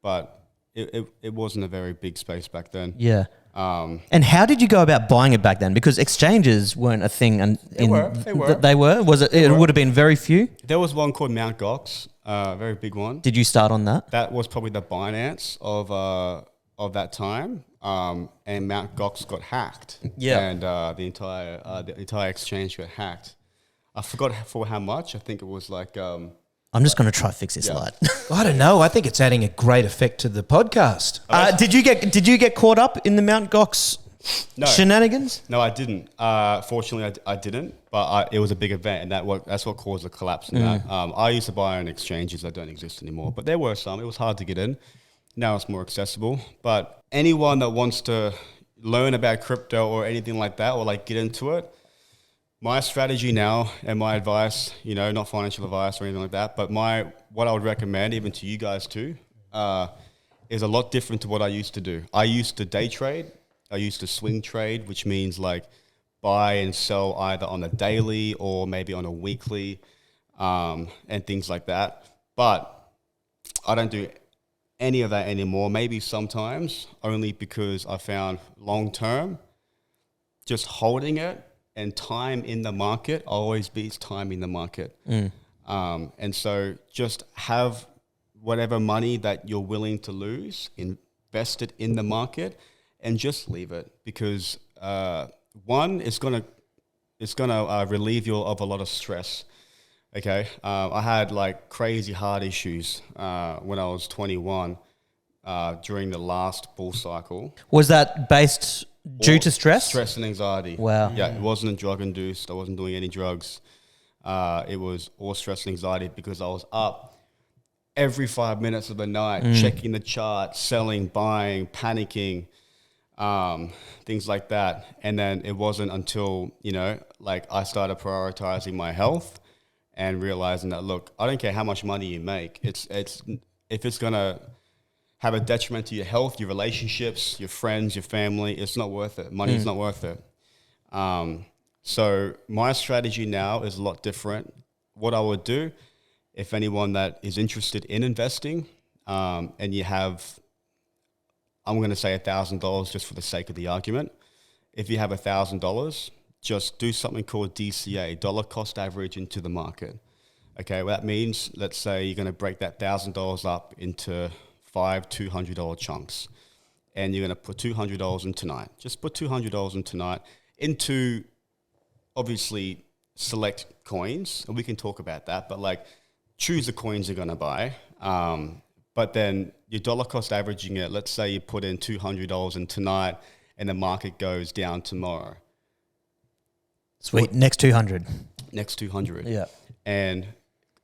Speaker 4: but it wasn't a very big space back then.
Speaker 1: Yeah. And how did you go about buying it back then? Because exchanges weren't a thing. And
Speaker 4: They were.
Speaker 1: They were? Was it? It would have been very few.
Speaker 4: There was one called Mt. Gox, a very big one.
Speaker 1: Did you start on that?
Speaker 4: That was probably the Binance of that time. And Mt. Gox got hacked.
Speaker 1: Yeah.
Speaker 4: And the entire exchange got hacked. I forgot for how much. I think it was like.
Speaker 1: I'm just going to try fix this light.
Speaker 2: I don't know. I think it's adding a great effect to the podcast.
Speaker 1: Did you get caught up in the Mt. Gox shenanigans?
Speaker 4: No, I didn't. Fortunately, I didn't. But it was a big event, and that's what caused the collapse in that. I used to buy on exchanges that don't exist anymore, but there were some. It was hard to get in. Now it's more accessible. But anyone that wants to learn about crypto or anything like that, or like get into it, my strategy now and my advice, not financial advice or anything like that, but what I would recommend, even to you guys too, is a lot different to what I used to do. I used to day trade. I used to swing trade, which means like buy and sell either on a daily or maybe on a weekly, and things like that. But I don't do any of that anymore. Maybe sometimes, only because I found long term, just holding it and time in the market always beats time in the market. And so just have whatever money that you're willing to lose, invest it in the market, and just leave it, because one, it's gonna relieve you of a lot of stress. Okay, I had like crazy heart issues when I was 21 during the last bull cycle.
Speaker 1: Was that based due to stress?
Speaker 4: Stress and anxiety.
Speaker 1: Wow.
Speaker 4: Yeah, it wasn't drug induced. I wasn't doing any drugs. It was all stress and anxiety because I was up every 5 minutes of the night, checking the chart, selling, buying, panicking, things like that. And then it wasn't until, like I started prioritizing my health and realizing that, look, I don't care how much money you make. It's if it's going to have a detriment to your health, your relationships, your friends, your family, it's not worth it. Money is not worth it. So my strategy now is a lot different. What I would do, if anyone that is interested in investing, and you have, I'm going to say $1,000 just for the sake of the argument. If you have $1,000, just do something called DCA, dollar cost average into the market. Okay, well, that means, let's say you're going to break that $1,000 up into 5 $200 chunks, and you're going to put $200 in tonight. Just put $200 in tonight into, obviously, select coins, and we can talk about that, but like choose the coins you're going to buy. But then your dollar cost averaging it, let's say you put in $200 in tonight and the market goes down tomorrow.
Speaker 1: Sweet. Next 200.
Speaker 4: Next 200.
Speaker 1: Yeah.
Speaker 4: And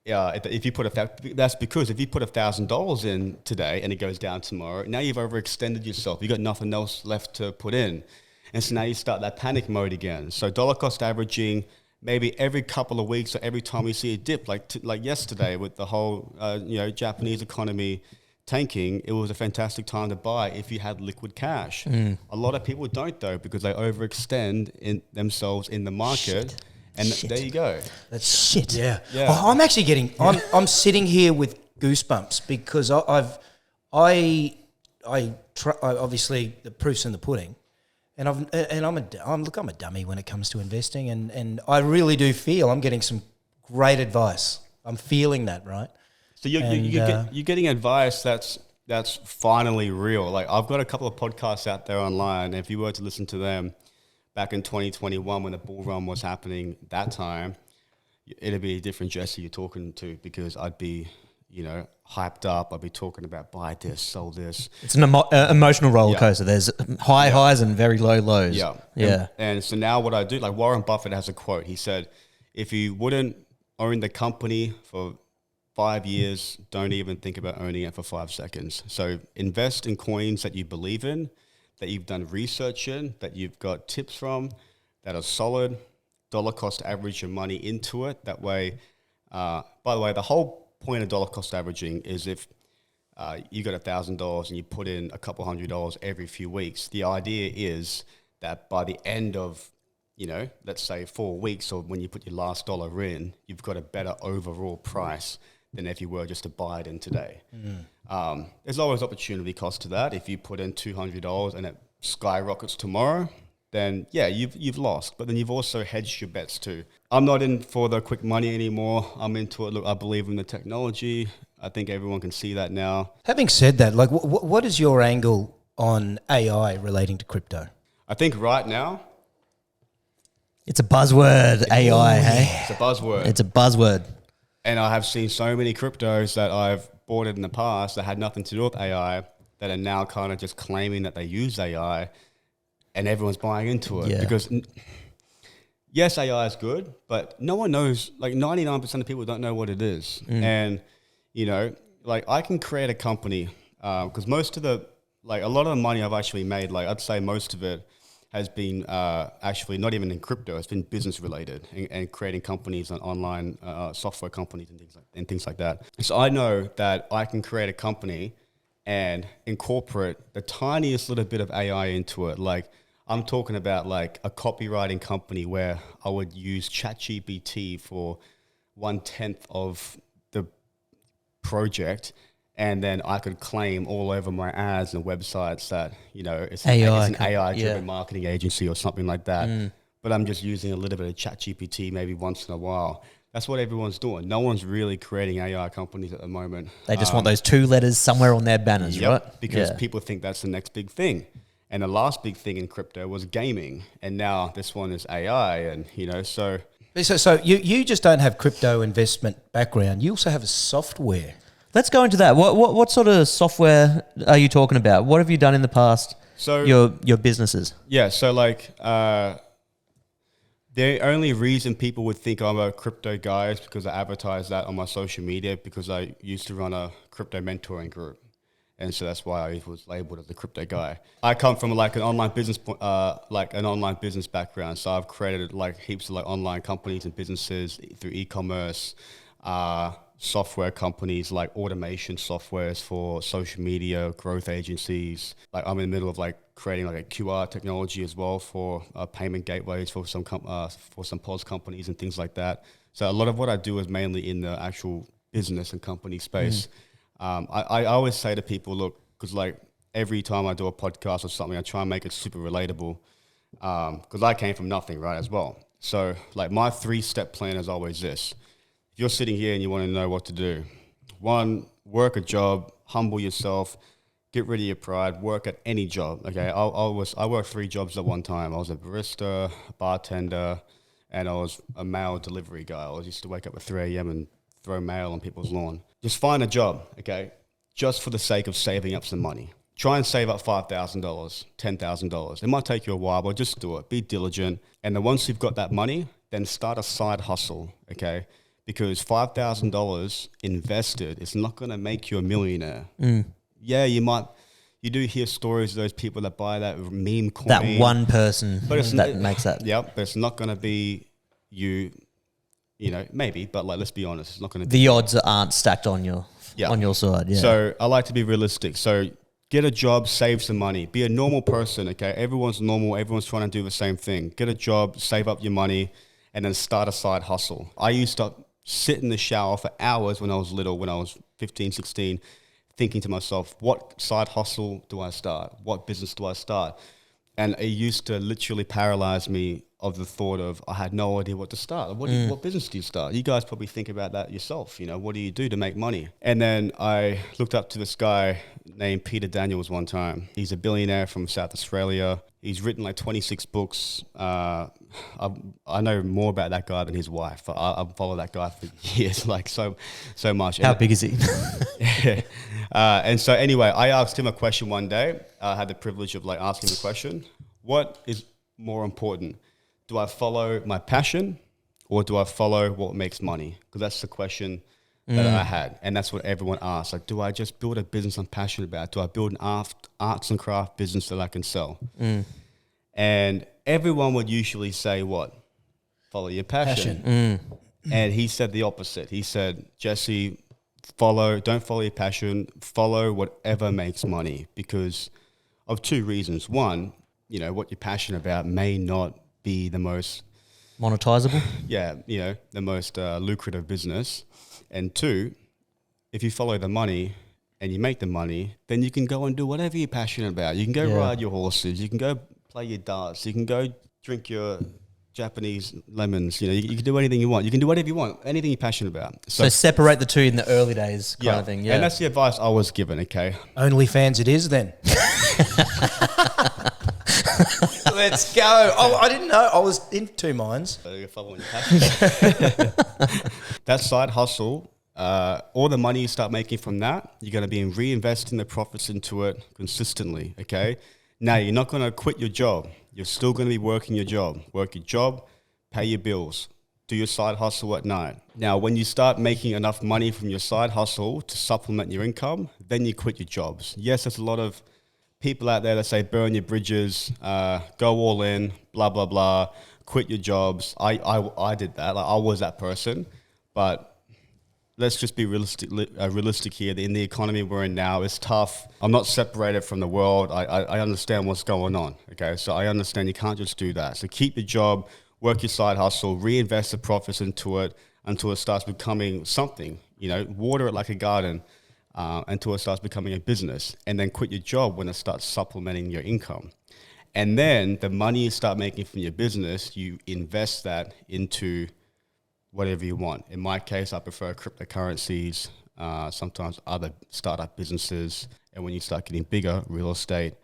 Speaker 4: if you put that's because if you put $1,000 in today and it goes down tomorrow, now you've overextended yourself. You've got nothing else left to put in. And so now you start that panic mode again. So dollar cost averaging, maybe every couple of weeks or every time we see a dip, like yesterday with the whole Japanese economy tanking, it was a fantastic time to buy if you had liquid cash. A lot of people don't, though, because they overextend in themselves in the market.
Speaker 1: Shit.
Speaker 4: And there you go.
Speaker 2: That's
Speaker 1: Shit.
Speaker 2: Yeah.
Speaker 4: Yeah.
Speaker 2: Oh, I'm actually getting. I'm sitting here with goosebumps because I obviously the proof's in the pudding, and I'm a dummy when it comes to investing, and I really do feel I'm getting some great advice. I'm feeling that, right?
Speaker 4: So you're getting advice that's finally real. Like I've got a couple of podcasts out there online. And if you were to listen to them back in 2021 when the bull run was happening that time, it'd be a different Jesse you're talking to, because I'd be, hyped up. I'd be talking about buy this, sell this.
Speaker 1: It's an emotional roller coaster. There's high highs and very low lows.
Speaker 4: Yeah.
Speaker 1: Yeah.
Speaker 4: And so now what I do, like Warren Buffett has a quote. He said, if you wouldn't own the company for 5 years, don't even think about owning it for 5 seconds. So invest in coins that you believe in, that you've done research in, that you've got tips from, that are solid. Dollar cost average your money into it. That way, by the way, the whole point of dollar cost averaging is if you got $1,000 and you put in a couple $100 every few weeks, the idea is that by the end of, let's say 4 weeks, or when you put your last dollar in, you've got a better overall price than if you were just to buy it in today. There's always opportunity cost to that. If you put in $200 and it skyrockets tomorrow, then yeah, you've lost. But then you've also hedged your bets too. I'm not in for the quick money anymore. I'm into it. Look, I believe in the technology. I think everyone can see that now.
Speaker 2: Having said that, like, what is your angle on AI relating to crypto?
Speaker 4: I think right now,
Speaker 1: It's a buzzword, AI, hey?
Speaker 4: it's a buzzword.
Speaker 1: It's a buzzword.
Speaker 4: And I have seen so many cryptos that I've bought in the past that had nothing to do with AI that are now kind of just claiming that they use AI, and everyone's buying into it.
Speaker 1: Yeah.
Speaker 4: Because, yes, AI is good, but no one knows, like 99% of people don't know what it is. And, like I can create a company because most of a lot of the money I've actually made, like I'd say most of it has been actually not even in crypto. It's been business related and creating companies and online software companies and things like that. So I know that I can create a company and incorporate the tiniest little bit of AI into it. Like I'm talking about like a copywriting company where I would use ChatGPT for 1/10 of the project. And then I could claim all over my ads and websites that, it's an AI-driven marketing agency or something like that. but I'm just using a little bit of ChatGPT maybe once in a while. That's what everyone's doing. No one's really creating AI companies at the moment.
Speaker 1: They just want those 2 letters somewhere on their banners, right?
Speaker 4: Because people think that's the next big thing. And the last big thing in crypto was gaming. And now this one is AI. And, so...
Speaker 2: So you just don't have crypto investment background. You also have a software.
Speaker 1: Let's go into that. What sort of software are you talking about? What have you done in the past?
Speaker 4: So
Speaker 1: your businesses.
Speaker 4: Yeah. So the only reason people would think I'm a crypto guy is because I advertise that on my social media, because I used to run a crypto mentoring group. And so that's why I was labeled as the crypto guy. I come from an online business background. So I've created heaps of online companies and businesses through e-commerce, software companies, like automation softwares for social media, growth agencies. I'm in the middle of creating a QR technology as well for payment gateways for some POS companies and things like that. So a lot of what I do is mainly in the actual business and company space. I always say to people, look, because every time I do a podcast or something, I try and make it super relatable, because I came from nothing, right, as well. So my 3-step plan is always this. If you're sitting here and you want to know what to do, 1, work a job, humble yourself, get rid of your pride, work at any job. Okay, I worked 3 jobs at one time. I was a barista, a bartender, and I was a mail delivery guy. I used to wake up at 3 a.m. and throw mail on people's lawn. Just find a job, okay, just for the sake of saving up some money. Try and save up $5,000, $10,000. It might take you a while, but just do it. Be diligent. And then once you've got that money, then start a side hustle, okay? Because $5,000 invested is not going to make you a millionaire. Yeah, you do hear stories of those people that buy that meme coin.
Speaker 1: That one person that makes that.
Speaker 4: Yeah, but it's not going to be you, maybe, but let's be honest, it's not going to be.
Speaker 1: The odds aren't stacked on your side, yeah.
Speaker 4: So I like to be realistic. So get a job, save some money. Be a normal person, okay? Everyone's normal. Everyone's trying to do the same thing. Get a job, save up your money, and then start a side hustle. I used to sit in the shower for hours when I was little, when I was 15, 16, thinking to myself, what side hustle do I start? What business do I start? And it used to literally paralyze me of the thought of I had no idea what to start. What business do you start? You guys probably think about that yourself. What do you do to make money? And then I looked up to this guy named Peter Daniels one time. He's a billionaire from South Australia. He's written 26 books. I know more about that guy than his wife. I've followed that guy for years, so much.
Speaker 1: How big is he?
Speaker 4: And so anyway, I asked him a question one day. I had the privilege of asking the question, what is more important? Do I follow my passion or do I follow what makes money? Because that's the question that I had. And that's what everyone asks. Do I just build a business I'm passionate about? Do I build an arts and craft business that I can sell? And everyone would usually say what? Follow your passion. And he said the opposite. He said, Jesse, don't follow your passion, follow whatever makes money, because of 2 reasons. One, what you're passionate about may not be the most
Speaker 1: monetizable.
Speaker 4: Yeah, the most lucrative business. And 2, if you follow the money and you make the money, then you can go and do whatever you're passionate about. You can go ride your horses, you can go play your darts, you can go drink your Japanese lemons, you can do anything you want. You can do whatever you want, anything you're passionate about.
Speaker 1: So separate the 2 in the early days kind of thing. Yeah.
Speaker 4: And that's the advice I was given, okay?
Speaker 2: OnlyFans it is then. Let's go. Oh, I didn't know. I was in 2 minds.
Speaker 4: So you're following your passion. That side hustle, all the money you start making from that, you're going to be reinvesting the profits into it consistently, okay? Now, you're not going to quit your job. You're still going to be working your job. Work your job, pay your bills, do your side hustle at night. Now, when you start making enough money from your side hustle to supplement your income, then you quit your jobs. Yes, there's a lot of people out there that say burn your bridges, go all in, blah, blah, blah, quit your jobs. I did that. I was that person. But let's just be realistic here. In the economy we're in now, it's tough. I'm not separated from the world. I understand what's going on, okay? So I understand you can't just do that. So keep your job, work your side hustle, reinvest the profits into it until it starts becoming something, water it like a garden until it starts becoming a business, and then quit your job when it starts supplementing your income. And then the money you start making from your business, you invest that into whatever you want. In my case, I prefer cryptocurrencies, sometimes other startup businesses. And when you start getting bigger, real estate,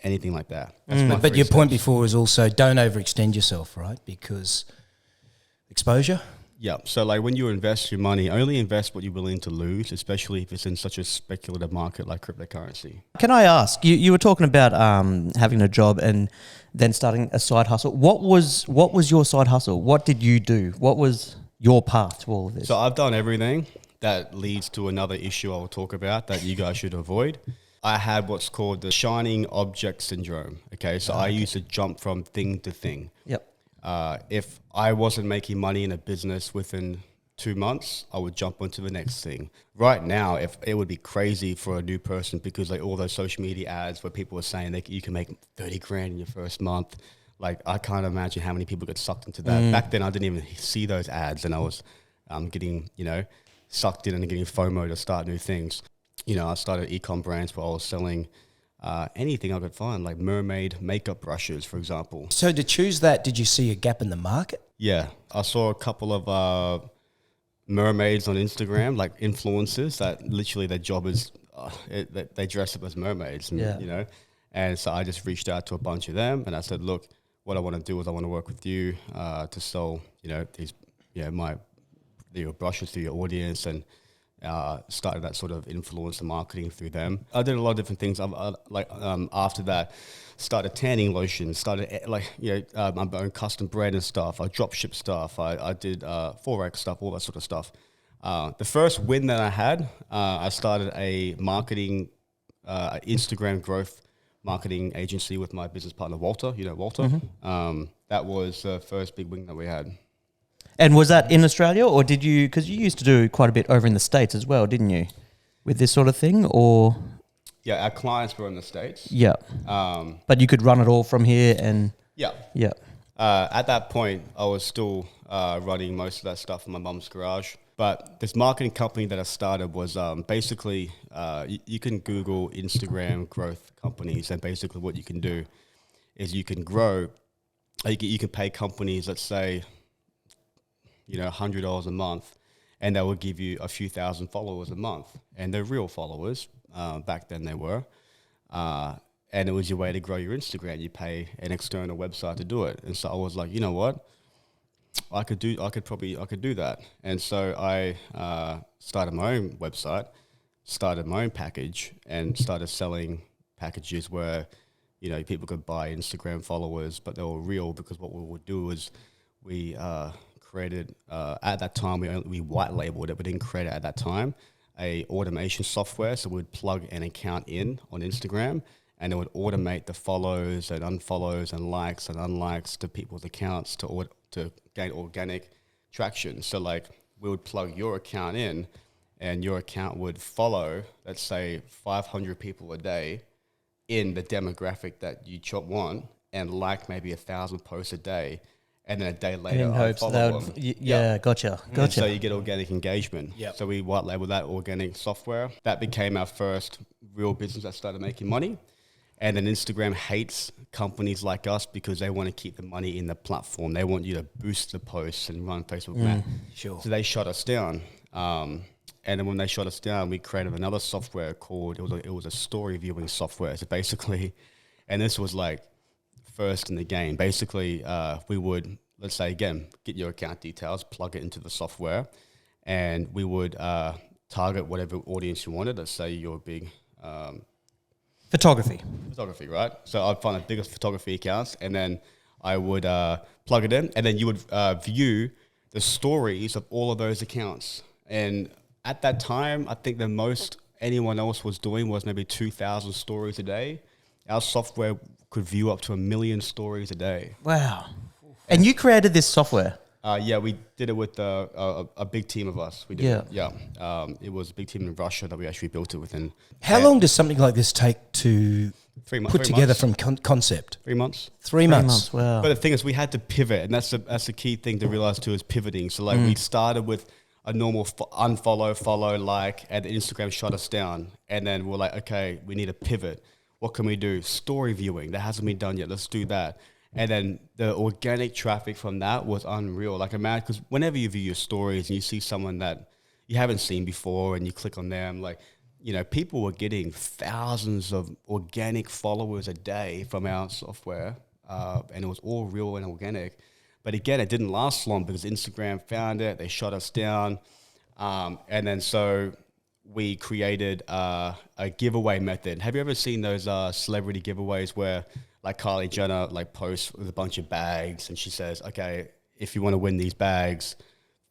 Speaker 4: anything like that. That's my
Speaker 2: But
Speaker 4: three
Speaker 2: your point
Speaker 4: steps.
Speaker 2: before is also don't overextend yourself, right? Because exposure.
Speaker 4: Yeah. So like when you invest your money, only invest what you're willing to lose, especially if it's in such a speculative market like cryptocurrency.
Speaker 1: Can I ask, you were talking about having a job and then starting a side hustle. What was your side hustle? What did you do? What was your path to all of this?
Speaker 4: So I've done everything that leads to another issue I will talk about that you guys should avoid. I had what's called the shining object syndrome. Okay. So I used to jump from thing to thing.
Speaker 1: Yep.
Speaker 4: If I wasn't making money in a business within 2 months, I would jump onto the next thing. Right now, if it would be crazy for a new person because like all those social media ads where people are saying that you can make 30 grand in your first month. Like I can't imagine how many people get sucked into that. Back then, I didn't even see those ads, and I was getting sucked in and getting FOMO to start new things. I started e-com brands where I was selling anything I could find, like mermaid makeup brushes, for example.
Speaker 2: So to choose that, did you see a gap in the market?
Speaker 4: Yeah, I saw a couple of mermaids on Instagram, like influencers that literally their job is they dress up as mermaids, and, and so I just reached out to a bunch of them and I said, look, what I want to do is I want to work with you to sell, these, your brushes to your audience, and started that sort of influencer marketing through them. I did a lot of different things. After that, started tanning lotions, started my own custom brand and stuff. I drop ship stuff. I did Forex stuff, all that sort of stuff. The first win that I had, I started a marketing, Instagram growth marketing agency with my business partner, Walter. Walter. That was the first big win that we had.
Speaker 1: And was that in Australia, or did you, because you used to do quite a bit over in the States as well, didn't you, with this sort of thing, or?
Speaker 4: Yeah, our clients were in the States.
Speaker 1: Yeah. But you could run it all from here and?
Speaker 4: Yeah.
Speaker 1: Yeah.
Speaker 4: At that point, I was still running most of that stuff in my mum's garage. But this marketing company that I started was basically, you can Google Instagram growth companies, and basically what you can do is you can grow, you can pay companies, let's say, $100 a month, and they will give you a few thousand followers a month. And they're real followers. Back then they were. And it was your way to grow your Instagram. You pay an external website to do it. And so I was like, you know what? I could do that. And so I started my own website, started my own package, and started selling packages where, people could buy Instagram followers, but they were real, because what we would do is we created, at that time, we white labeled it, but didn't create it at that time, a automation software. So we'd plug an account in on Instagram, and it would automate the follows and unfollows and likes and unlikes to people's accounts to gain organic traction. So like we would plug your account in, and your account would follow, let's say, 500 people a day in the demographic that you want, and like maybe 1,000 posts a day. And then a day later,
Speaker 1: in hopes
Speaker 4: follow
Speaker 1: that
Speaker 4: them.
Speaker 1: Gotcha.
Speaker 4: And so you get organic engagement.
Speaker 2: Yep.
Speaker 4: So we white labeled that organic software. That became our first real business that started making money. And then Instagram hates companies like us because they want to keep the money in the platform. They want you to boost the posts and run Facebook ads.
Speaker 2: Sure.
Speaker 4: So they shut us down. And then when they shut us down, we created another software called, it was a story viewing software. So basically, and this was like first in the game. Basically, we would, let's say again, get your account details, plug it into the software, and we would target whatever audience you wanted. Let's say you're a big
Speaker 1: Photography,
Speaker 4: right? So I'd find the biggest photography accounts, and then I would plug it in, and then you would view the stories of all of those accounts. And at that time, I think the most anyone else was doing was maybe 2,000 stories a day. Our software could view up to 1 million stories a day.
Speaker 1: wow. And you created this software?
Speaker 4: Yeah, we did it with a big team of us. We did
Speaker 1: Yeah.
Speaker 4: it. Yeah. It was a big team in Russia that we actually built it within.
Speaker 2: How long does something like this take to
Speaker 4: 3 months.
Speaker 2: put together from concept?
Speaker 4: 3 months.
Speaker 2: 3 months.
Speaker 1: Wow.
Speaker 4: But the thing is, we had to pivot, and that's the key thing to realize too, is pivoting. So like we started with a normal unfollow, follow, like, and Instagram shut us down, and then we're like, okay, we need to pivot. What can we do? Story viewing. That hasn't been done yet. Let's do that. And then the organic traffic from that was unreal. Like imagine, because whenever you view your stories and you see someone that you haven't seen before and you click on them, like, you know, people were getting thousands of organic followers a day from our software, and it was all real and organic. But again, it didn't last long because Instagram found it, they shut us down, and then so we created a giveaway method. Have you ever seen those celebrity giveaways where like Kylie Jenner like posts with a bunch of bags and she says, okay, if you want to win these bags,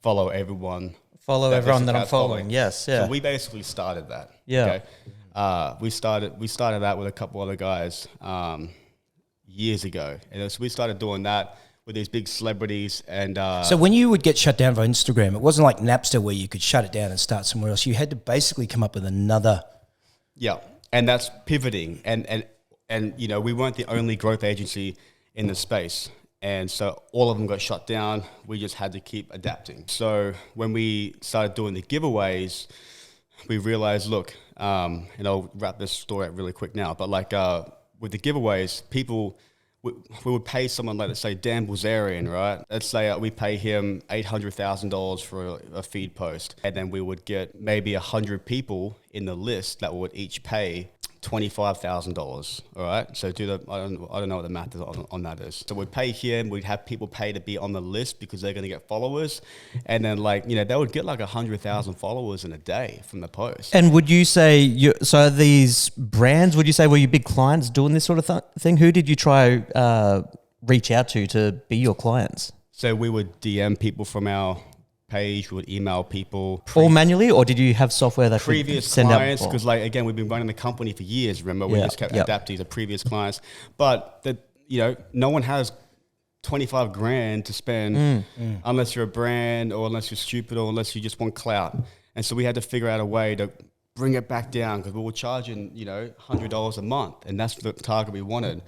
Speaker 4: follow everyone.
Speaker 1: Follow everyone that I'm following. Yes, yeah.
Speaker 4: So we basically started that.
Speaker 1: Yeah.
Speaker 4: Okay? We started that with a couple other guys years ago. And so we started doing that with these big celebrities. And
Speaker 2: so when you would get shut down by Instagram, it wasn't like Napster where you could shut it down and start somewhere else. You had to basically come up with another.
Speaker 4: Yeah, and that's pivoting. And you know, we weren't the only growth agency in the space. And so all of them got shut down. We just had to keep adapting. So when we started doing the giveaways, we realized, look, and I'll wrap this story up really quick now, but like with the giveaways, people, we would pay someone like, let's say, Dan Bilzerian, right? Let's say we pay him $800,000 for a feed post. And then we would get maybe 100 people in the list that would each pay $25,000, all right? So I don't know what the math is on that is. So we'd pay him, we'd have people pay to be on the list because they're going to get followers. And then like, you know, they would get like 100,000 followers in a day from the post.
Speaker 1: And would you say, so these brands, would you say were you big clients doing this sort of thing? Who did you try reach out to be your clients?
Speaker 4: So we would DM people from our page, we would email people.
Speaker 1: All manually, or did you have software that
Speaker 4: previous
Speaker 1: could send
Speaker 4: clients?
Speaker 1: out?
Speaker 4: Because like again, we've been running the company for years. Remember, we just kept adapting to previous clients. But no one has 25 grand to spend unless you're a brand or unless you're stupid or unless you just want clout. And so we had to figure out a way to bring it back down because we were charging $100 a month, and that's the target we wanted.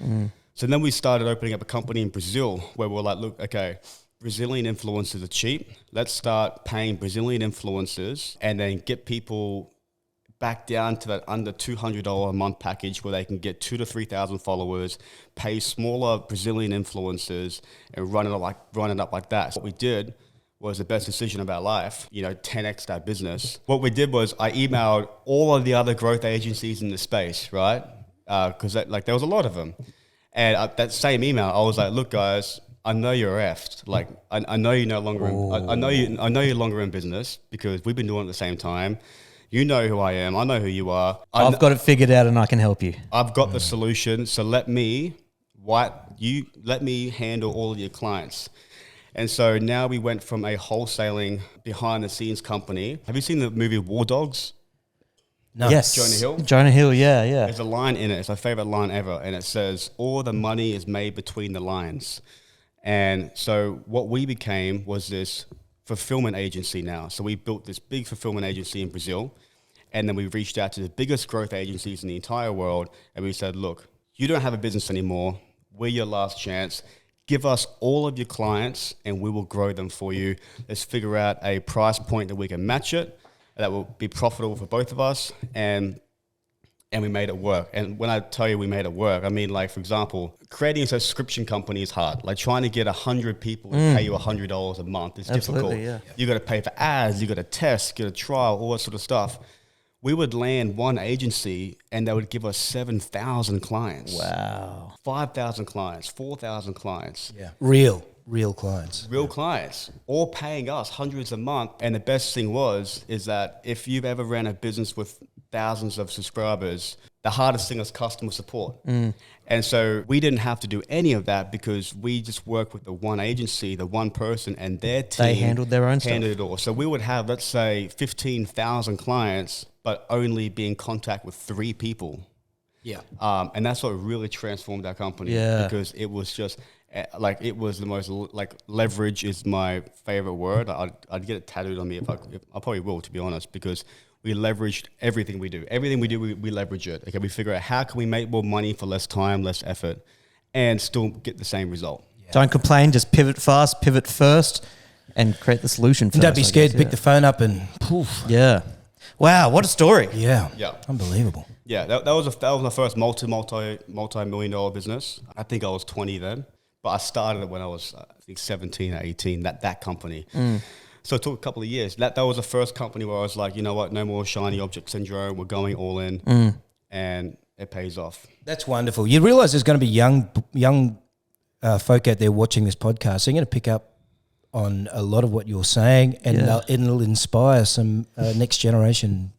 Speaker 4: So then we started opening up a company in Brazil where we're like, look, okay, Brazilian influencers are cheap. Let's start paying Brazilian influencers and then get people back down to that under $200 a month package where they can get 2,000 to 3,000 followers, pay smaller Brazilian influencers, and run it up like that. So what we did was the best decision of our life, 10x that business. What we did was I emailed all of the other growth agencies in the space, right? Because there was a lot of them. And that same email, I was like, look, guys, I know you're effed. Like, I know you're no longer I know you're longer in business because we've been doing it at the same time. You know who I am. I know who you are.
Speaker 1: I've got it figured out and I can help you.
Speaker 4: I've got the solution. So let me handle all of your clients. And so now we went from a wholesaling behind the scenes company. Have you seen the movie War Dogs?
Speaker 2: No.
Speaker 1: Yes.
Speaker 4: Jonah Hill?
Speaker 1: Jonah Hill, yeah.
Speaker 4: There's a line in it. It's my favorite line ever. And it says, all the money is made between the lines. And so what we became was this fulfillment agency now. So we built this big fulfillment agency in Brazil. And then we reached out to the biggest growth agencies in the entire world. And we said, look, you don't have a business anymore. We're your last chance. Give us all of your clients and we will grow them for you. Let's figure out a price point that we can match it, that will be profitable for both of us. And we made it work. And when I tell you we made it work, I mean, like, for example, creating a subscription company is hard. Like trying to get 100 people to pay you $100 a month is difficult.
Speaker 1: Yeah.
Speaker 4: You got to pay for ads, you got to test, get a trial, all that sort of stuff. We would land one agency and they would give us 7,000 clients.
Speaker 1: Wow.
Speaker 4: 5,000 clients, 4,000 clients.
Speaker 2: Yeah. Real clients.
Speaker 4: Real clients, all paying us hundreds a month. And the best thing is that if you've ever ran a business with thousands of subscribers, the hardest thing is customer support. And so we didn't have to do any of that because we just worked with the one agency, the one person, and their team.
Speaker 1: They handled their own stuff.
Speaker 4: Handled it all. So we would have, let's say, 15,000 clients, but only be in contact with 3 people.
Speaker 2: Yeah.
Speaker 4: And that's what really transformed our company.
Speaker 1: Yeah.
Speaker 4: Because it was just it was the most leverage is my favorite word. I'd get it tattooed on me if I probably will, to be honest, because we leveraged everything we do. Everything we do, we leverage it. Okay, we figure out how can we make more money for less time, less effort, and still get the same result.
Speaker 1: Yeah. Don't complain. Just pivot fast, pivot first, and create the solution first.
Speaker 2: Don't be scared. Pick the phone up and poof.
Speaker 1: Yeah. Wow, what a story.
Speaker 2: Yeah.
Speaker 4: Yeah.
Speaker 2: Unbelievable.
Speaker 4: Yeah, that was my first multi-million dollar business. I think I was 20 then, but I started it when I was I think 17 or 18. That company. So it took a couple of years. That was the first company where I was like, you know what, no more shiny object syndrome. We're going all in, and it pays off.
Speaker 2: That's wonderful. You realise there's going to be young folk out there watching this podcast. So you're going to pick up on a lot of what you're saying, and it'll inspire some next generation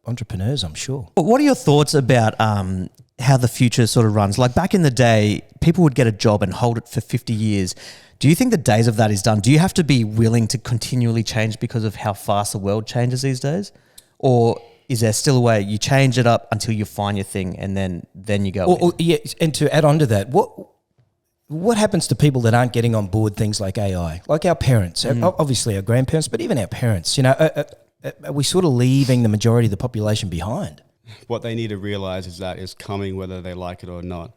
Speaker 2: entrepreneurs, I'm sure.
Speaker 1: But what are your thoughts about how the future sort of runs? Like back in the day, people would get a job and hold it for 50 years. Do you think the days of that is done? Do you have to be willing to continually change because of how fast the world changes these days? Or is there still a way you change it up until you find your thing and then you go in?
Speaker 2: And to add on to that, what happens to people that aren't getting on board things like AI? Like our parents, obviously our grandparents, but even our parents, are we sort of leaving the majority of the population behind?
Speaker 4: What they need to realize is that it's coming whether they like it or not.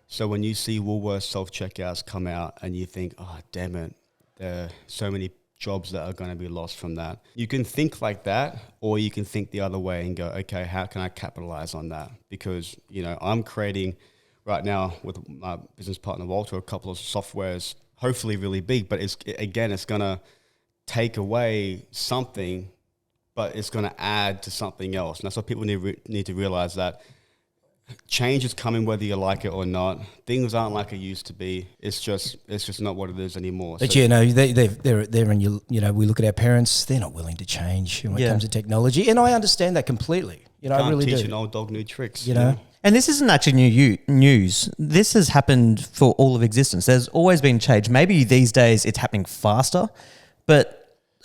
Speaker 4: So when you see Woolworths self-checkouts come out and you think, oh, damn it, there are so many jobs that are going to be lost from that. You can think like that, or you can think the other way and go, okay, how can I capitalize on that? Because, I'm creating right now with my business partner, Walter, a couple of softwares, hopefully really big, but it's going to take away something, but it's going to add to something else. And that's what people need to realize, that change is coming whether you like it or not. Things aren't like it used to be. It's just not what it is anymore.
Speaker 2: But they're in we look at our parents, they're not willing to change when it comes to technology. And I understand that completely. I really
Speaker 4: teach
Speaker 2: do.
Speaker 4: an old dog new tricks.
Speaker 1: And this isn't actually new news. This has happened for all of existence. There's always been change. Maybe these days it's happening faster, but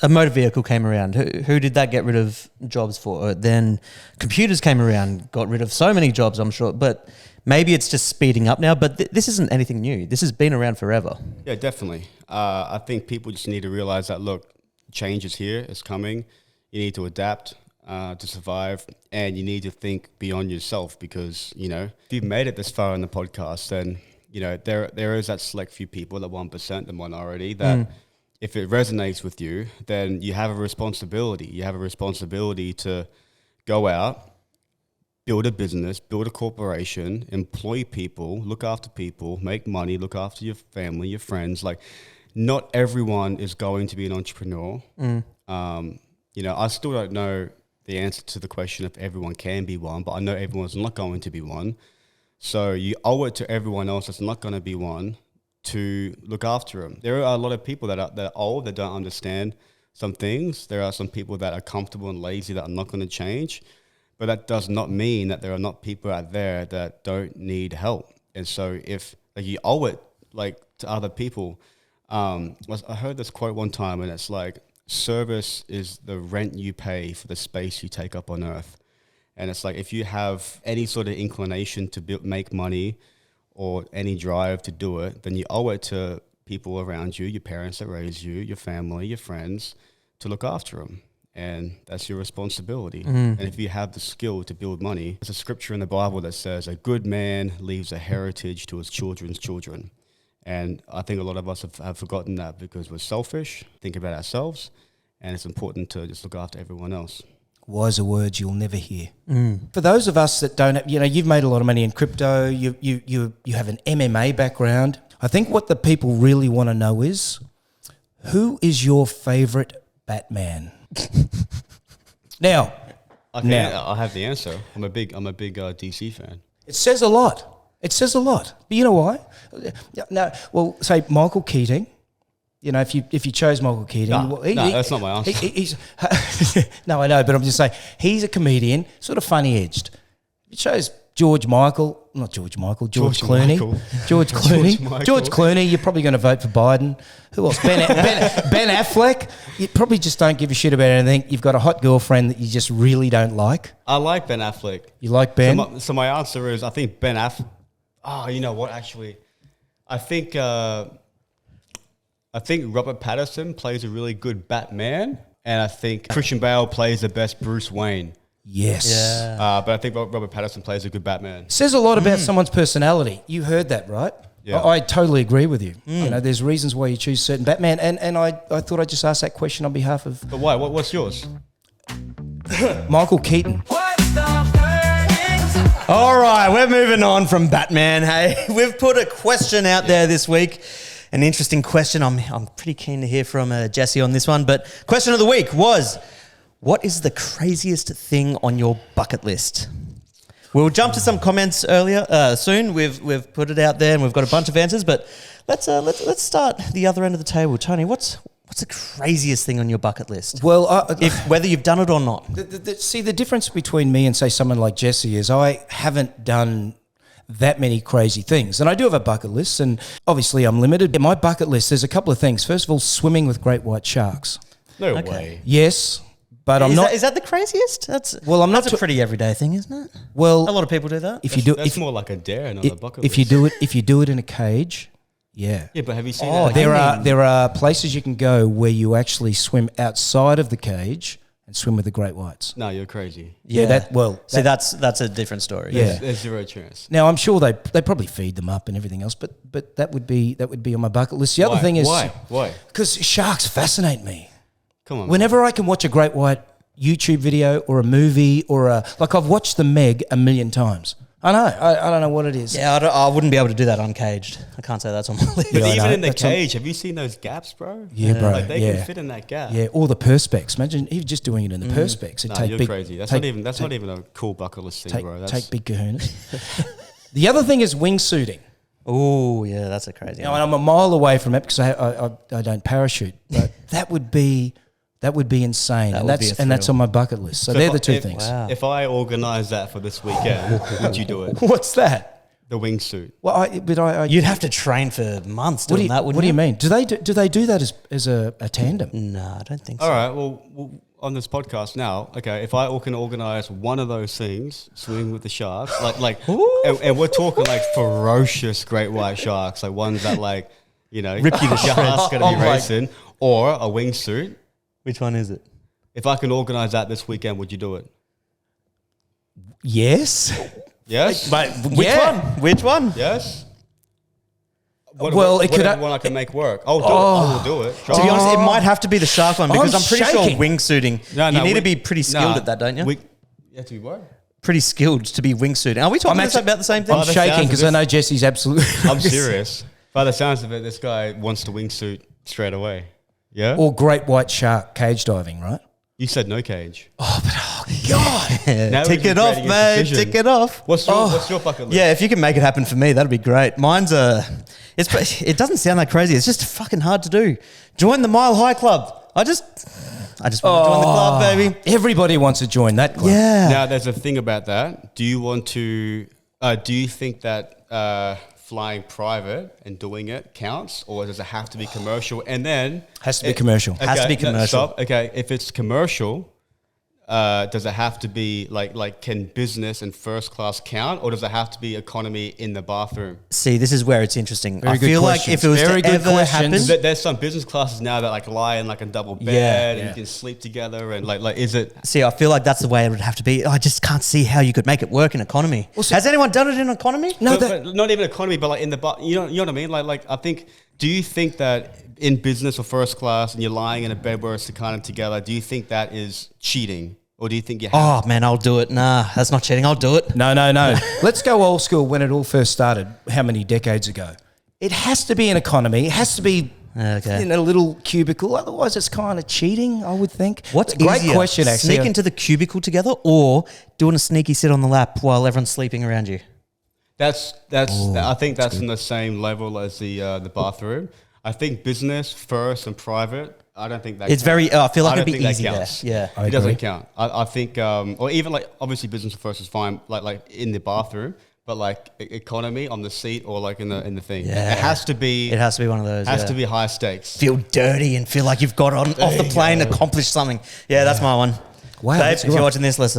Speaker 1: a motor vehicle came around. Who did that get rid of jobs for? Then computers came around, got rid of so many jobs, I'm sure. But maybe it's just speeding up now. But this isn't anything new. This has been around forever.
Speaker 4: Yeah, definitely. I think people just need to realize that, look, change is here. It's coming. You need to adapt to survive. And you need to think beyond yourself, because, if you've made it this far in the podcast, then, there is that select few people, that 1%, the minority, that if it resonates with you, then you have a responsibility. You have a responsibility to go out, build a business, build a corporation, employ people, look after people, make money, look after your family, your friends. Like, not everyone is going to be an entrepreneur. I still don't know the answer to the question if everyone can be one, but I know everyone's not going to be one. So you owe it to everyone else that's not going to be one to look after them. There are a lot of people that are old, that don't understand some things. There are some people that are comfortable and lazy that are not going to change. But that does not mean that there are not people out there that don't need help. And so if you owe it to other people, I heard this quote one time, and it's like, service is the rent you pay for the space you take up on earth. And it's like, if you have any sort of inclination to make money or any drive to do it, then you owe it to people around you, your parents that raised you, your family, your friends, to look after them. And that's your responsibility. And if you have the skill to build money, there's a scripture in the Bible that says, a good man leaves a heritage to his children's children. And I think a lot of us have forgotten that, because we're selfish, think about ourselves, and it's important to just look after everyone else.
Speaker 2: Wiser words you'll never hear. For those of us that don't have, you've made a lot of money in crypto, you have an MMA background. I think what the people really want to know is, who is your favourite Batman? Now,
Speaker 4: I have the answer. I'm a big DC fan.
Speaker 2: It says a lot. But you know why? No, well, say Michael Keating. If you chose Michael Keating,
Speaker 4: that's not my answer.
Speaker 2: He's no, I know, but I'm just saying he's a comedian, sort of funny-edged. If you chose George Clooney. George Clooney, you're probably going to vote for Biden. Who else? Ben Affleck. You probably just don't give a shit about anything. You've got a hot girlfriend that you just really don't like.
Speaker 4: I like Ben Affleck.
Speaker 2: You like Ben?
Speaker 4: So my answer is, I think Ben Affleck. Oh, you know what? Actually, I think Robert Pattinson plays a really good Batman, and I think Christian Bale plays the best Bruce Wayne.
Speaker 2: Yes.
Speaker 1: Yeah.
Speaker 4: But I think Robert Pattinson plays a good Batman.
Speaker 2: Says a lot about someone's personality. You heard that, right?
Speaker 4: Yeah.
Speaker 2: I totally agree with you. There's reasons why you choose certain Batman, and I thought I'd just ask that question on behalf of...
Speaker 4: But why? What's yours?
Speaker 2: Michael Keaton.
Speaker 3: What's the burning
Speaker 1: All right, we're moving on from Batman. Hey, we've put a question out there this week. An interesting question. I'm pretty keen to hear from Jesse on this one. But question of the week was, what is the craziest thing on your bucket list? We'll jump to some comments soon. We've put it out there and we've got a bunch of answers. But let's start the other end of the table. Tony, what's the craziest thing on your bucket list?
Speaker 2: Well,
Speaker 1: whether you've done it or not.
Speaker 2: See, the difference between me and, say, someone like Jesse is I haven't done that many crazy things. And I do have a bucket list, and obviously I'm limited. In my bucket list, there's a couple of things. First of all, swimming with great white sharks.
Speaker 4: No
Speaker 1: Okay.
Speaker 4: way.
Speaker 2: Yes, but I'm not...
Speaker 1: Is that the craziest? That's a pretty everyday thing, isn't it?
Speaker 2: Well,
Speaker 1: a lot of people do that.
Speaker 4: That's more like a dare, not a bucket
Speaker 2: if
Speaker 4: list.
Speaker 2: if you do it in a cage, yeah.
Speaker 4: Yeah, but have you seen
Speaker 1: Oh,
Speaker 4: that?
Speaker 2: There are places you can go where you actually swim outside of the cage and swim with the great whites.
Speaker 4: No, you're crazy.
Speaker 2: Yeah,
Speaker 1: that's a different story.
Speaker 2: Yeah.
Speaker 4: There's zero chance.
Speaker 2: Now I'm sure they probably feed them up and everything else, but that would be on my bucket list. The other thing is
Speaker 4: why?
Speaker 2: Because sharks fascinate me.
Speaker 4: Come on.
Speaker 2: Whenever I can watch a great white YouTube video or a movie like I've watched The Meg 1,000,000 times. I know. I don't know what it is.
Speaker 1: Yeah, I wouldn't be able to do that uncaged. I can't say that's on my list.
Speaker 4: But
Speaker 2: Yeah, I
Speaker 4: even
Speaker 2: know.
Speaker 4: in the
Speaker 2: That's on-
Speaker 4: cage, have you seen those gaps, bro?
Speaker 2: Yeah, bro.
Speaker 4: Like they
Speaker 2: yeah.
Speaker 4: can fit in that gap.
Speaker 2: Yeah, or the perspex. Imagine even just doing it in the perspex.
Speaker 4: No, you're crazy. That's not even a cool bucket list thing, bro. That's
Speaker 2: Take big kahunas. The other thing is wingsuiting.
Speaker 1: Oh, yeah, that's a crazy
Speaker 2: Now,
Speaker 1: one.
Speaker 2: and I'm a mile away from it because I don't parachute. But that would be insane,
Speaker 1: That
Speaker 2: and
Speaker 1: would be a
Speaker 2: that's
Speaker 1: thrill.
Speaker 2: on my bucket list. So
Speaker 4: So
Speaker 2: they're
Speaker 4: if
Speaker 2: the two
Speaker 4: if-
Speaker 2: things.
Speaker 1: Wow.
Speaker 4: If I organise that for this weekend, would you do it?
Speaker 2: What's that?
Speaker 4: The wingsuit.
Speaker 2: Well, I
Speaker 1: You'd have to train for months
Speaker 2: what do
Speaker 1: doing
Speaker 2: you,
Speaker 1: that, wouldn't
Speaker 2: what do you mean? Do they do that as a tandem?
Speaker 1: No, I don't think so.
Speaker 4: All right. Well, on this podcast now, okay, if I can organise one of those things, swimming with the sharks, and we're talking like ferocious great white sharks, like ones that
Speaker 1: Rip you to
Speaker 4: your heart's
Speaker 1: shreds.
Speaker 4: gonna be racing, or a wingsuit.
Speaker 1: Which one is it?
Speaker 4: If I can organise that this weekend, would you do it?
Speaker 2: Yes.
Speaker 4: Yes.
Speaker 1: Which one?
Speaker 4: Yes.
Speaker 2: Well, it could-
Speaker 4: one I can make work. I will do it.
Speaker 1: To be honest, it might have to be the shark one because I'm pretty
Speaker 2: shaking.
Speaker 1: sure wingsuiting, you need to be pretty skilled
Speaker 4: Nah,
Speaker 1: at that, don't you?
Speaker 4: You have to be what?
Speaker 1: Pretty skilled to be wingsuiting. Are we talking about the same thing?
Speaker 2: I'm
Speaker 4: the
Speaker 2: shaking
Speaker 4: sounds
Speaker 2: because
Speaker 4: of
Speaker 2: I know Jesse's absolutely.
Speaker 4: I'm serious. By the sounds of it, this guy wants to wingsuit straight away. Yeah?
Speaker 2: Or great white shark cage diving, right?
Speaker 4: You said no cage.
Speaker 2: God.
Speaker 4: Now
Speaker 1: Tick
Speaker 4: we're
Speaker 1: it off,
Speaker 4: regretting his
Speaker 1: mate.
Speaker 4: decision.
Speaker 1: Tick it off.
Speaker 4: What's your bucket list?
Speaker 1: Yeah, if you can make it happen for me, that'd be great. Mine's it doesn't sound that crazy. It's just fucking hard to do. Join the Mile High Club. I just want to join the club, baby.
Speaker 2: Everybody wants to join that club.
Speaker 1: Yeah.
Speaker 4: Now, there's a thing about that. Do you want to? Do you think that flying private and doing it counts, or does it have to be commercial? And then
Speaker 2: Has to be commercial.
Speaker 1: Has to be commercial.
Speaker 4: Stop. Okay, if it's commercial, does it have to be like can business and first class count, or does it have to be economy in the bathroom?
Speaker 1: See, this is where it's interesting.
Speaker 2: Very
Speaker 1: I
Speaker 2: good
Speaker 1: feel like
Speaker 2: questions.
Speaker 1: if it was
Speaker 2: Very
Speaker 1: to
Speaker 2: good
Speaker 1: ever
Speaker 2: questions.
Speaker 1: happen,
Speaker 4: There's some business classes now that like lie in like a double bed
Speaker 1: Yeah.
Speaker 4: and you can sleep together and like is it?
Speaker 1: see, I feel like that's the way it would have to be. I just can't see how you could make it work in economy. Has anyone done it in economy?
Speaker 2: No,
Speaker 4: But not even economy, but like in the you know what I mean? Like I think. Do you think that in business or first class and you're lying in a bed where it's kind of together? Do you think that is cheating, or do you think you have?
Speaker 1: Oh man, I'll do it. Nah, that's not cheating. I'll do it.
Speaker 2: No. Let's go old school when it all first started, how many decades ago? It has to be an economy. It has to be
Speaker 1: Okay.
Speaker 2: in a little cubicle. Otherwise, it's kind of cheating, I would think.
Speaker 1: What's
Speaker 2: Great
Speaker 1: easier,
Speaker 2: question, actually.
Speaker 1: Sneak into the cubicle together or doing a sneaky sit on the lap while everyone's sleeping around you?
Speaker 4: I think that's in the same level as the bathroom. I think business first and private. I don't think that.
Speaker 1: It's
Speaker 4: counts.
Speaker 1: very. I feel like
Speaker 4: I
Speaker 1: it'd
Speaker 4: don't
Speaker 1: be
Speaker 4: think that
Speaker 1: easy there.
Speaker 4: counts.
Speaker 1: Yeah.
Speaker 2: I
Speaker 4: It doesn't
Speaker 2: agree.
Speaker 4: count. I think, or even like obviously business first is fine, like in the bathroom, but like economy on the seat or like in the thing.
Speaker 1: Yeah.
Speaker 4: It has to be.
Speaker 1: It has to be one of those.
Speaker 4: has
Speaker 1: yeah.
Speaker 4: to be high stakes.
Speaker 1: Feel dirty and feel like you've got on off the plane, accomplished something. Yeah, that's my one.
Speaker 2: Wow,
Speaker 1: Babe,
Speaker 2: that's
Speaker 1: if
Speaker 2: good.
Speaker 1: you're watching this, let's.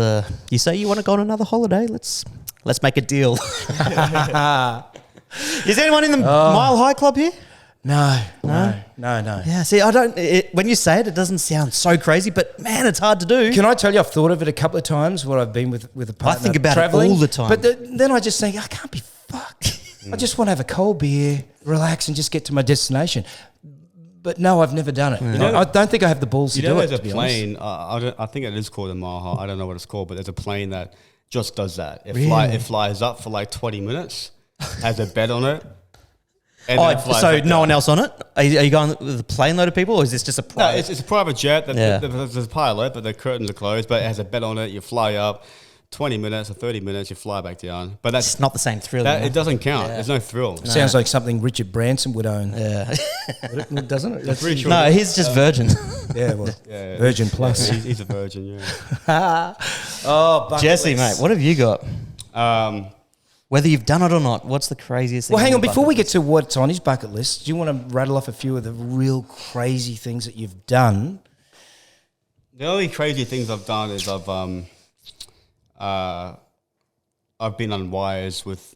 Speaker 1: You say you want to go on another holiday? Let's make a deal. Is anyone in the Mile High Club here?
Speaker 2: No.
Speaker 1: Yeah. See, I don't. When you say it, it doesn't sound so crazy, but man, it's hard to do.
Speaker 2: Can I tell you, I've thought of it a couple of times where I've been with a partner.
Speaker 1: think about it
Speaker 2: traveling,
Speaker 1: all the time.
Speaker 2: But then I just think, I can't be fucked. I just want to have a cold beer, relax, and just get to my destination. But no, I've never done it.
Speaker 4: know-
Speaker 2: I don't think I have the balls
Speaker 4: You
Speaker 2: to
Speaker 4: know,
Speaker 2: do it.
Speaker 4: there's
Speaker 2: to
Speaker 4: a
Speaker 2: be honest.
Speaker 4: plane. I think it is called a Mile High. I don't know what it's called, but there's a plane that just does that.
Speaker 1: Really?
Speaker 4: It flies up for like 20 minutes, has a bed on it. And
Speaker 1: Oh,
Speaker 4: then it flies
Speaker 1: so
Speaker 4: back
Speaker 1: no
Speaker 4: down.
Speaker 1: one else on it? Are you going with a plane load of people, or is this just a
Speaker 4: No,
Speaker 1: private?
Speaker 4: it's a private jet.
Speaker 1: Yeah.
Speaker 4: There's a pilot, but the curtains are closed. But it has a bed on it. You fly up, 20 minutes or 30 minutes, you fly back down. But
Speaker 1: It's not the same thrill.
Speaker 4: that
Speaker 1: you know?
Speaker 4: it doesn't count.
Speaker 1: Yeah.
Speaker 4: There's no thrill.
Speaker 2: Sounds like something Richard Branson would own.
Speaker 1: Yeah.
Speaker 2: Doesn't it? That's
Speaker 4: Pretty sure.
Speaker 1: No, he's just virgin.
Speaker 2: Yeah, well,
Speaker 4: Yeah.
Speaker 2: Virgin Plus.
Speaker 4: He's a virgin. Yeah.
Speaker 2: Oh, bucket
Speaker 1: Jesse,
Speaker 2: list.
Speaker 1: mate, what have you got?
Speaker 4: Um,
Speaker 1: Whether you've done it or not, what's the craziest thing?
Speaker 2: Well, hang
Speaker 1: your
Speaker 2: on. Before
Speaker 1: bucket
Speaker 2: we get to what's on his bucket list, do you want to rattle off a few of the real crazy things that you've done?
Speaker 4: the only crazy things I've done is I've been on wires with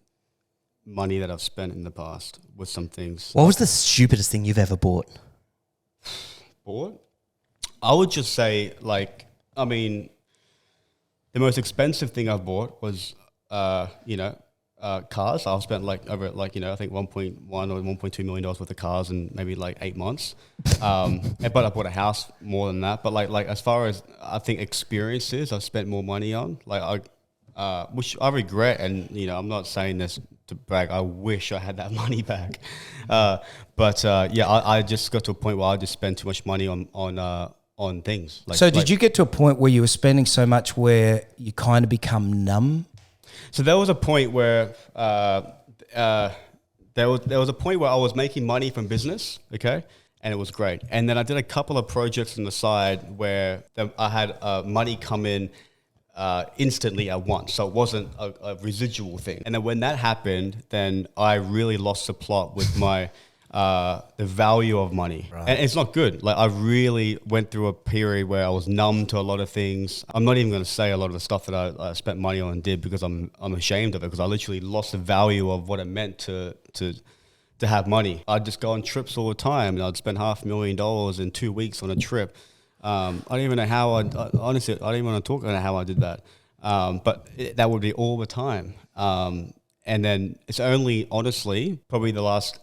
Speaker 4: money that I've spent in the past with some things.
Speaker 1: What was the stupidest thing you've ever bought?
Speaker 4: Bought? I would just say, like, I mean, the most expensive thing I've bought was, cars. I've spent like over like, I think 1.1 or 1.2 million dollars worth of cars in maybe like 8 months. But I bought a house more than that. But like as far as I think experiences, I've spent more money on. Like which I regret, and I'm not saying this to brag. I wish I had that money back. I just got to a point where I just spend too much money on things.
Speaker 2: So did you get to a point where you were spending so much where you kind of become numb?
Speaker 4: So there was a point where there was a point where I was making money from business, okay, and it was great. And then I did a couple of projects on the side where I had money come in instantly at once, so it wasn't a residual thing. And then when that happened, then I really lost the plot with my the value of money. Right. And it's not good. Like, I really went through a period where I was numb to a lot of things. I'm not even going to say a lot of the stuff that I spent money on and did, because I'm ashamed of it, because I literally lost the value of what it meant to have money. I'd just go on trips all the time, and I'd spend $500,000 in 2 weeks on a trip. I don't even know how honestly, I don't even want to talk about how I did that. But that would be all the time. And then it's only, honestly, probably the last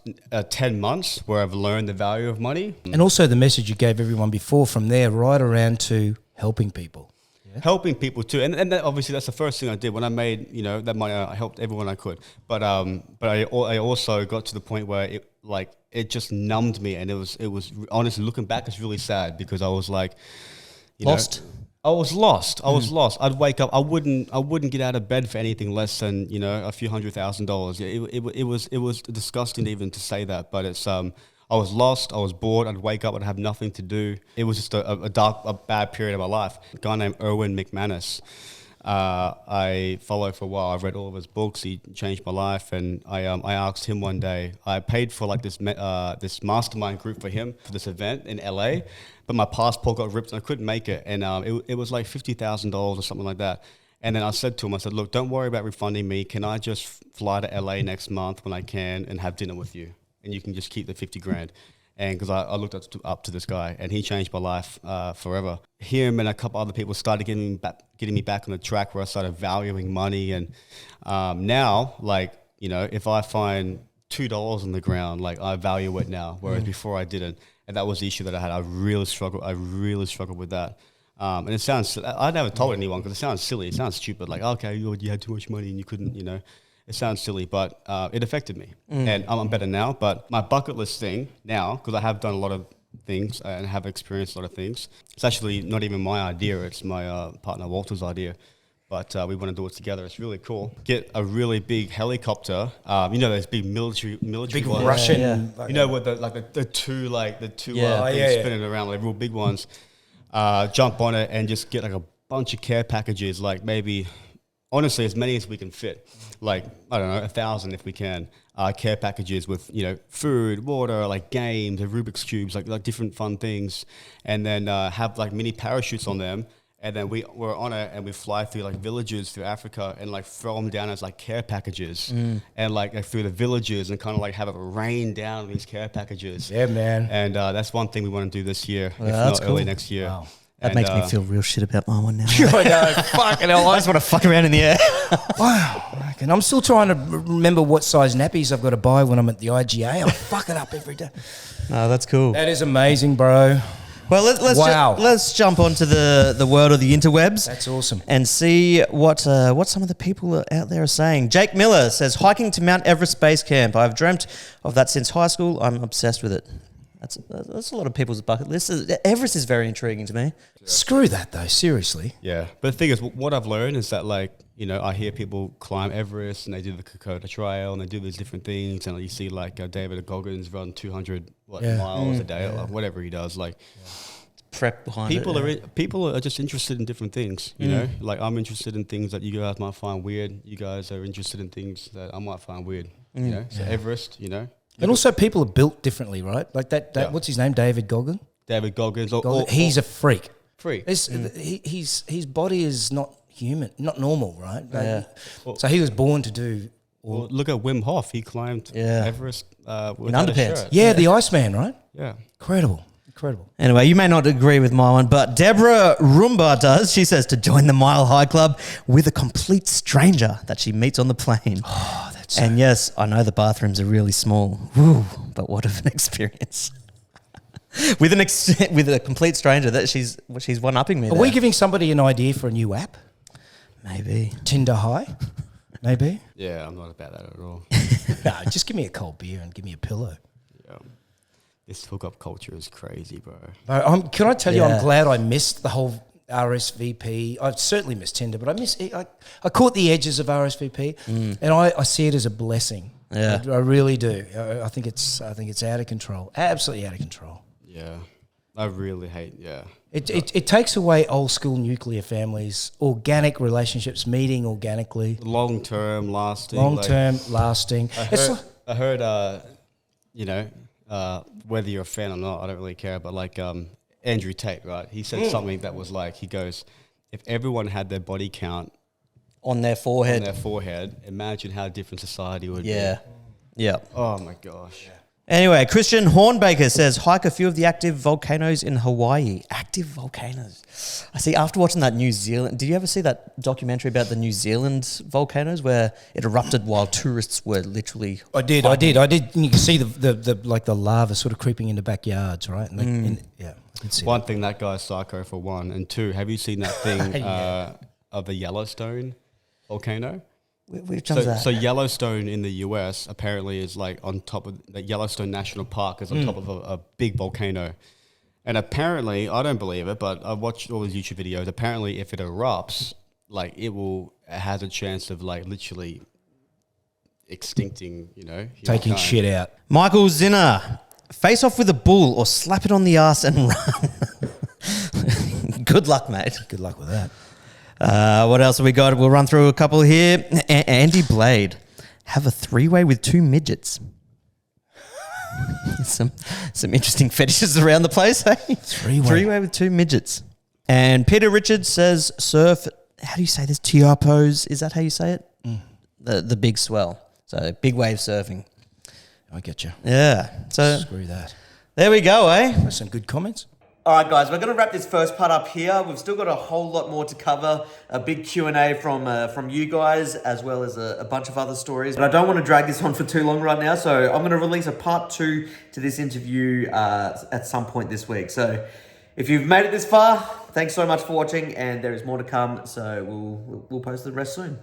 Speaker 4: 10 months where I've learned the value of money.
Speaker 2: And also the message you gave everyone before, from there right around to helping people.
Speaker 4: Yeah. Helping people too. And that, obviously that's the first thing I did. When I made, that money, I helped everyone I could. But I also got to the point where it just numbed me. And it was honestly, looking back, it's really sad, because I was like,
Speaker 1: Lost?
Speaker 4: I was lost. I'd wake up. I wouldn't get out of bed for anything less than a few $100,000. It was disgusting even to say that. But it's I was lost. I was bored. I'd wake up. I'd have nothing to do. It was just a bad period of my life. A guy named Erwin McManus. I followed for a while. I read all of his books. He changed my life, and I asked him one day. I paid for like this mastermind group for him for this event in LA, but my passport got ripped and I couldn't make it. And it was like $50,000 or something like that. And then I said to him, I said, look, don't worry about refunding me. Can I just fly to LA next month when I can and have dinner with you? And you can just keep the 50 grand. And because I looked up to this guy, and he changed my life forever. Him and a couple other people started getting me back on the track where I started valuing money. And now, if I find $2 on the ground, I value it now, whereas before I didn't. And that was the issue that I had. I really struggled with that. And it sounds, I never told anyone, because it sounds silly. It sounds stupid. Like, okay, you had too much money and you couldn't, It sounds silly, but it affected me. And I'm better now. But my bucket list thing now, because I have done a lot of things and have experienced a lot of things, it's actually not even my idea. It's my partner Walter's idea. But we want to do it together. It's really cool. Get a really big helicopter. Those big military
Speaker 2: Big
Speaker 4: ones.
Speaker 2: Russian.
Speaker 1: Yeah.
Speaker 4: With the two
Speaker 1: Yeah.
Speaker 4: things spinning around, like real big ones. Jump on it and just get like a bunch of care packages, like maybe, honestly, as many as we can fit. Like, I don't know, 1,000 if we can. Care packages with, food, water, like games, Rubik's Cubes, like different fun things. And then have like mini parachutes on them. And then we're on it and we fly through like villages through Africa and like throw them down as like care packages. And like through the villages and kind of like have it rain down these care packages.
Speaker 2: Yeah, man.
Speaker 4: And that's one thing we want to do this year, if
Speaker 1: that's
Speaker 4: not early
Speaker 1: cool.
Speaker 4: next year.
Speaker 2: Wow.
Speaker 1: That makes me feel real shit about my one now.
Speaker 2: I know, fucking hell.
Speaker 1: I just want to fuck around in the air.
Speaker 2: Wow. And I'm still trying to remember what size nappies I've got to buy when I'm at the IGA. I fuck it up every day.
Speaker 1: No, that's cool.
Speaker 2: That is amazing, bro.
Speaker 1: Well,
Speaker 2: Wow.
Speaker 1: let's jump onto the world of the interwebs.
Speaker 2: That's awesome.
Speaker 1: And see what some of the people out there are saying. Jake Miller says, hiking to Mount Everest Base Camp. I've dreamt of that since high school. I'm obsessed with it. That's a lot of people's bucket list. Everest is very intriguing to me.
Speaker 2: Screw that though, seriously.
Speaker 4: Yeah, but the thing is, what I've learned is that, like, you know, I hear people climb Everest and they do the Kokoda Trail and they do these different things, and you see like David Goggins run 200 miles a day, like whatever he does. Like,
Speaker 1: Prep behind
Speaker 4: people are just interested in different things. You know, like I'm interested in things that you guys might find weird. You guys are interested in things that I might find weird. You know, so Everest. You know.
Speaker 2: And also, people are built differently, right? Like that what's his name? David Goggins.
Speaker 4: David Goggins.
Speaker 2: He's a freak.
Speaker 4: Freak.
Speaker 2: His body is not human, not normal, right?
Speaker 1: Yeah.
Speaker 2: So he was born to do.
Speaker 4: Well, look at Wim Hof. He climbed Everest without
Speaker 1: underpants.
Speaker 4: a shirt.
Speaker 2: Yeah, the Iceman, right?
Speaker 4: Yeah.
Speaker 2: Incredible.
Speaker 1: Anyway, you may not agree with my one, but Deborah Rumba does. She says to join the Mile High Club with a complete stranger that she meets on the plane.
Speaker 2: Oh, that's
Speaker 1: and yes, I know the bathrooms are really small. Woo, but what of an experience. with a complete stranger that she's one-upping me.
Speaker 2: Are we giving somebody an idea for a new app?
Speaker 1: Maybe.
Speaker 2: Tinder High? Maybe?
Speaker 4: Yeah, I'm not about that at all.
Speaker 2: No, just give me a cold beer and give me a pillow.
Speaker 4: Yeah. This hookup culture is crazy, bro.
Speaker 2: Can I tell you,
Speaker 1: Yeah.
Speaker 2: I'm glad I missed the whole RSVP. I've certainly missed Tinder, but I caught the edges of RSVP, and I see it as a blessing.
Speaker 1: Yeah.
Speaker 2: I really do. I think it's out of control, absolutely out of control.
Speaker 4: Yeah. I really hate,
Speaker 2: It takes away old school nuclear families, organic relationships, meeting organically,
Speaker 4: long-term lasting.
Speaker 2: lasting.
Speaker 4: I heard, you know, whether you're a fan or not, I don't really care, but like Andrew Tate, right? He said something that was like, he goes, if everyone had their body count
Speaker 1: On their forehead.
Speaker 4: imagine how different society would be.
Speaker 1: Yeah.
Speaker 4: Oh my gosh.
Speaker 1: Anyway, Christian Hornbaker says, hike a few of the active volcanoes in Hawaii. Active volcanoes. I see, after watching that New Zealand, did you ever see that documentary about the New Zealand volcanoes where it erupted while tourists were literally...
Speaker 2: I did. You can see the lava sort of creeping into backyards, right? And I could see
Speaker 4: One thing, that guy's psycho for one. And two, have you seen that thing of the Yellowstone volcano?
Speaker 1: Which one's that?
Speaker 4: So Yellowstone in the US apparently is like on top of the Yellowstone National Park is on top of a big volcano. And apparently, I don't believe it, but I've watched all these YouTube videos. Apparently, if it erupts, like it has a chance of like literally extincting, you know,
Speaker 2: taking
Speaker 4: humankind.
Speaker 2: shit out.
Speaker 1: Michael Zinner, face off with a bull or slap it on the ass and run. Good luck, mate.
Speaker 2: Good luck with that.
Speaker 1: What else have we got? We'll run through a couple here. Andy Blade, have a three-way with two midgets. some interesting fetishes around the place, hey? Three-way with two midgets. And Peter Richards says, surf, how do you say this? Tiapos, is that how you say it? The big swell. So big wave surfing.
Speaker 2: I get you.
Speaker 1: Yeah. So
Speaker 2: Screw that.
Speaker 1: there we go, eh?
Speaker 2: That's some good comments.
Speaker 1: All right, guys, we're going to wrap this first part up here. We've still got a whole lot more to cover, a big Q&A from you guys, as well as a bunch of other stories. But I don't want to drag this on for too long right now, so I'm going to release a part 2 to this interview at some point this week. So if you've made it this far, thanks so much for watching, and there is more to come, so we'll post the rest soon.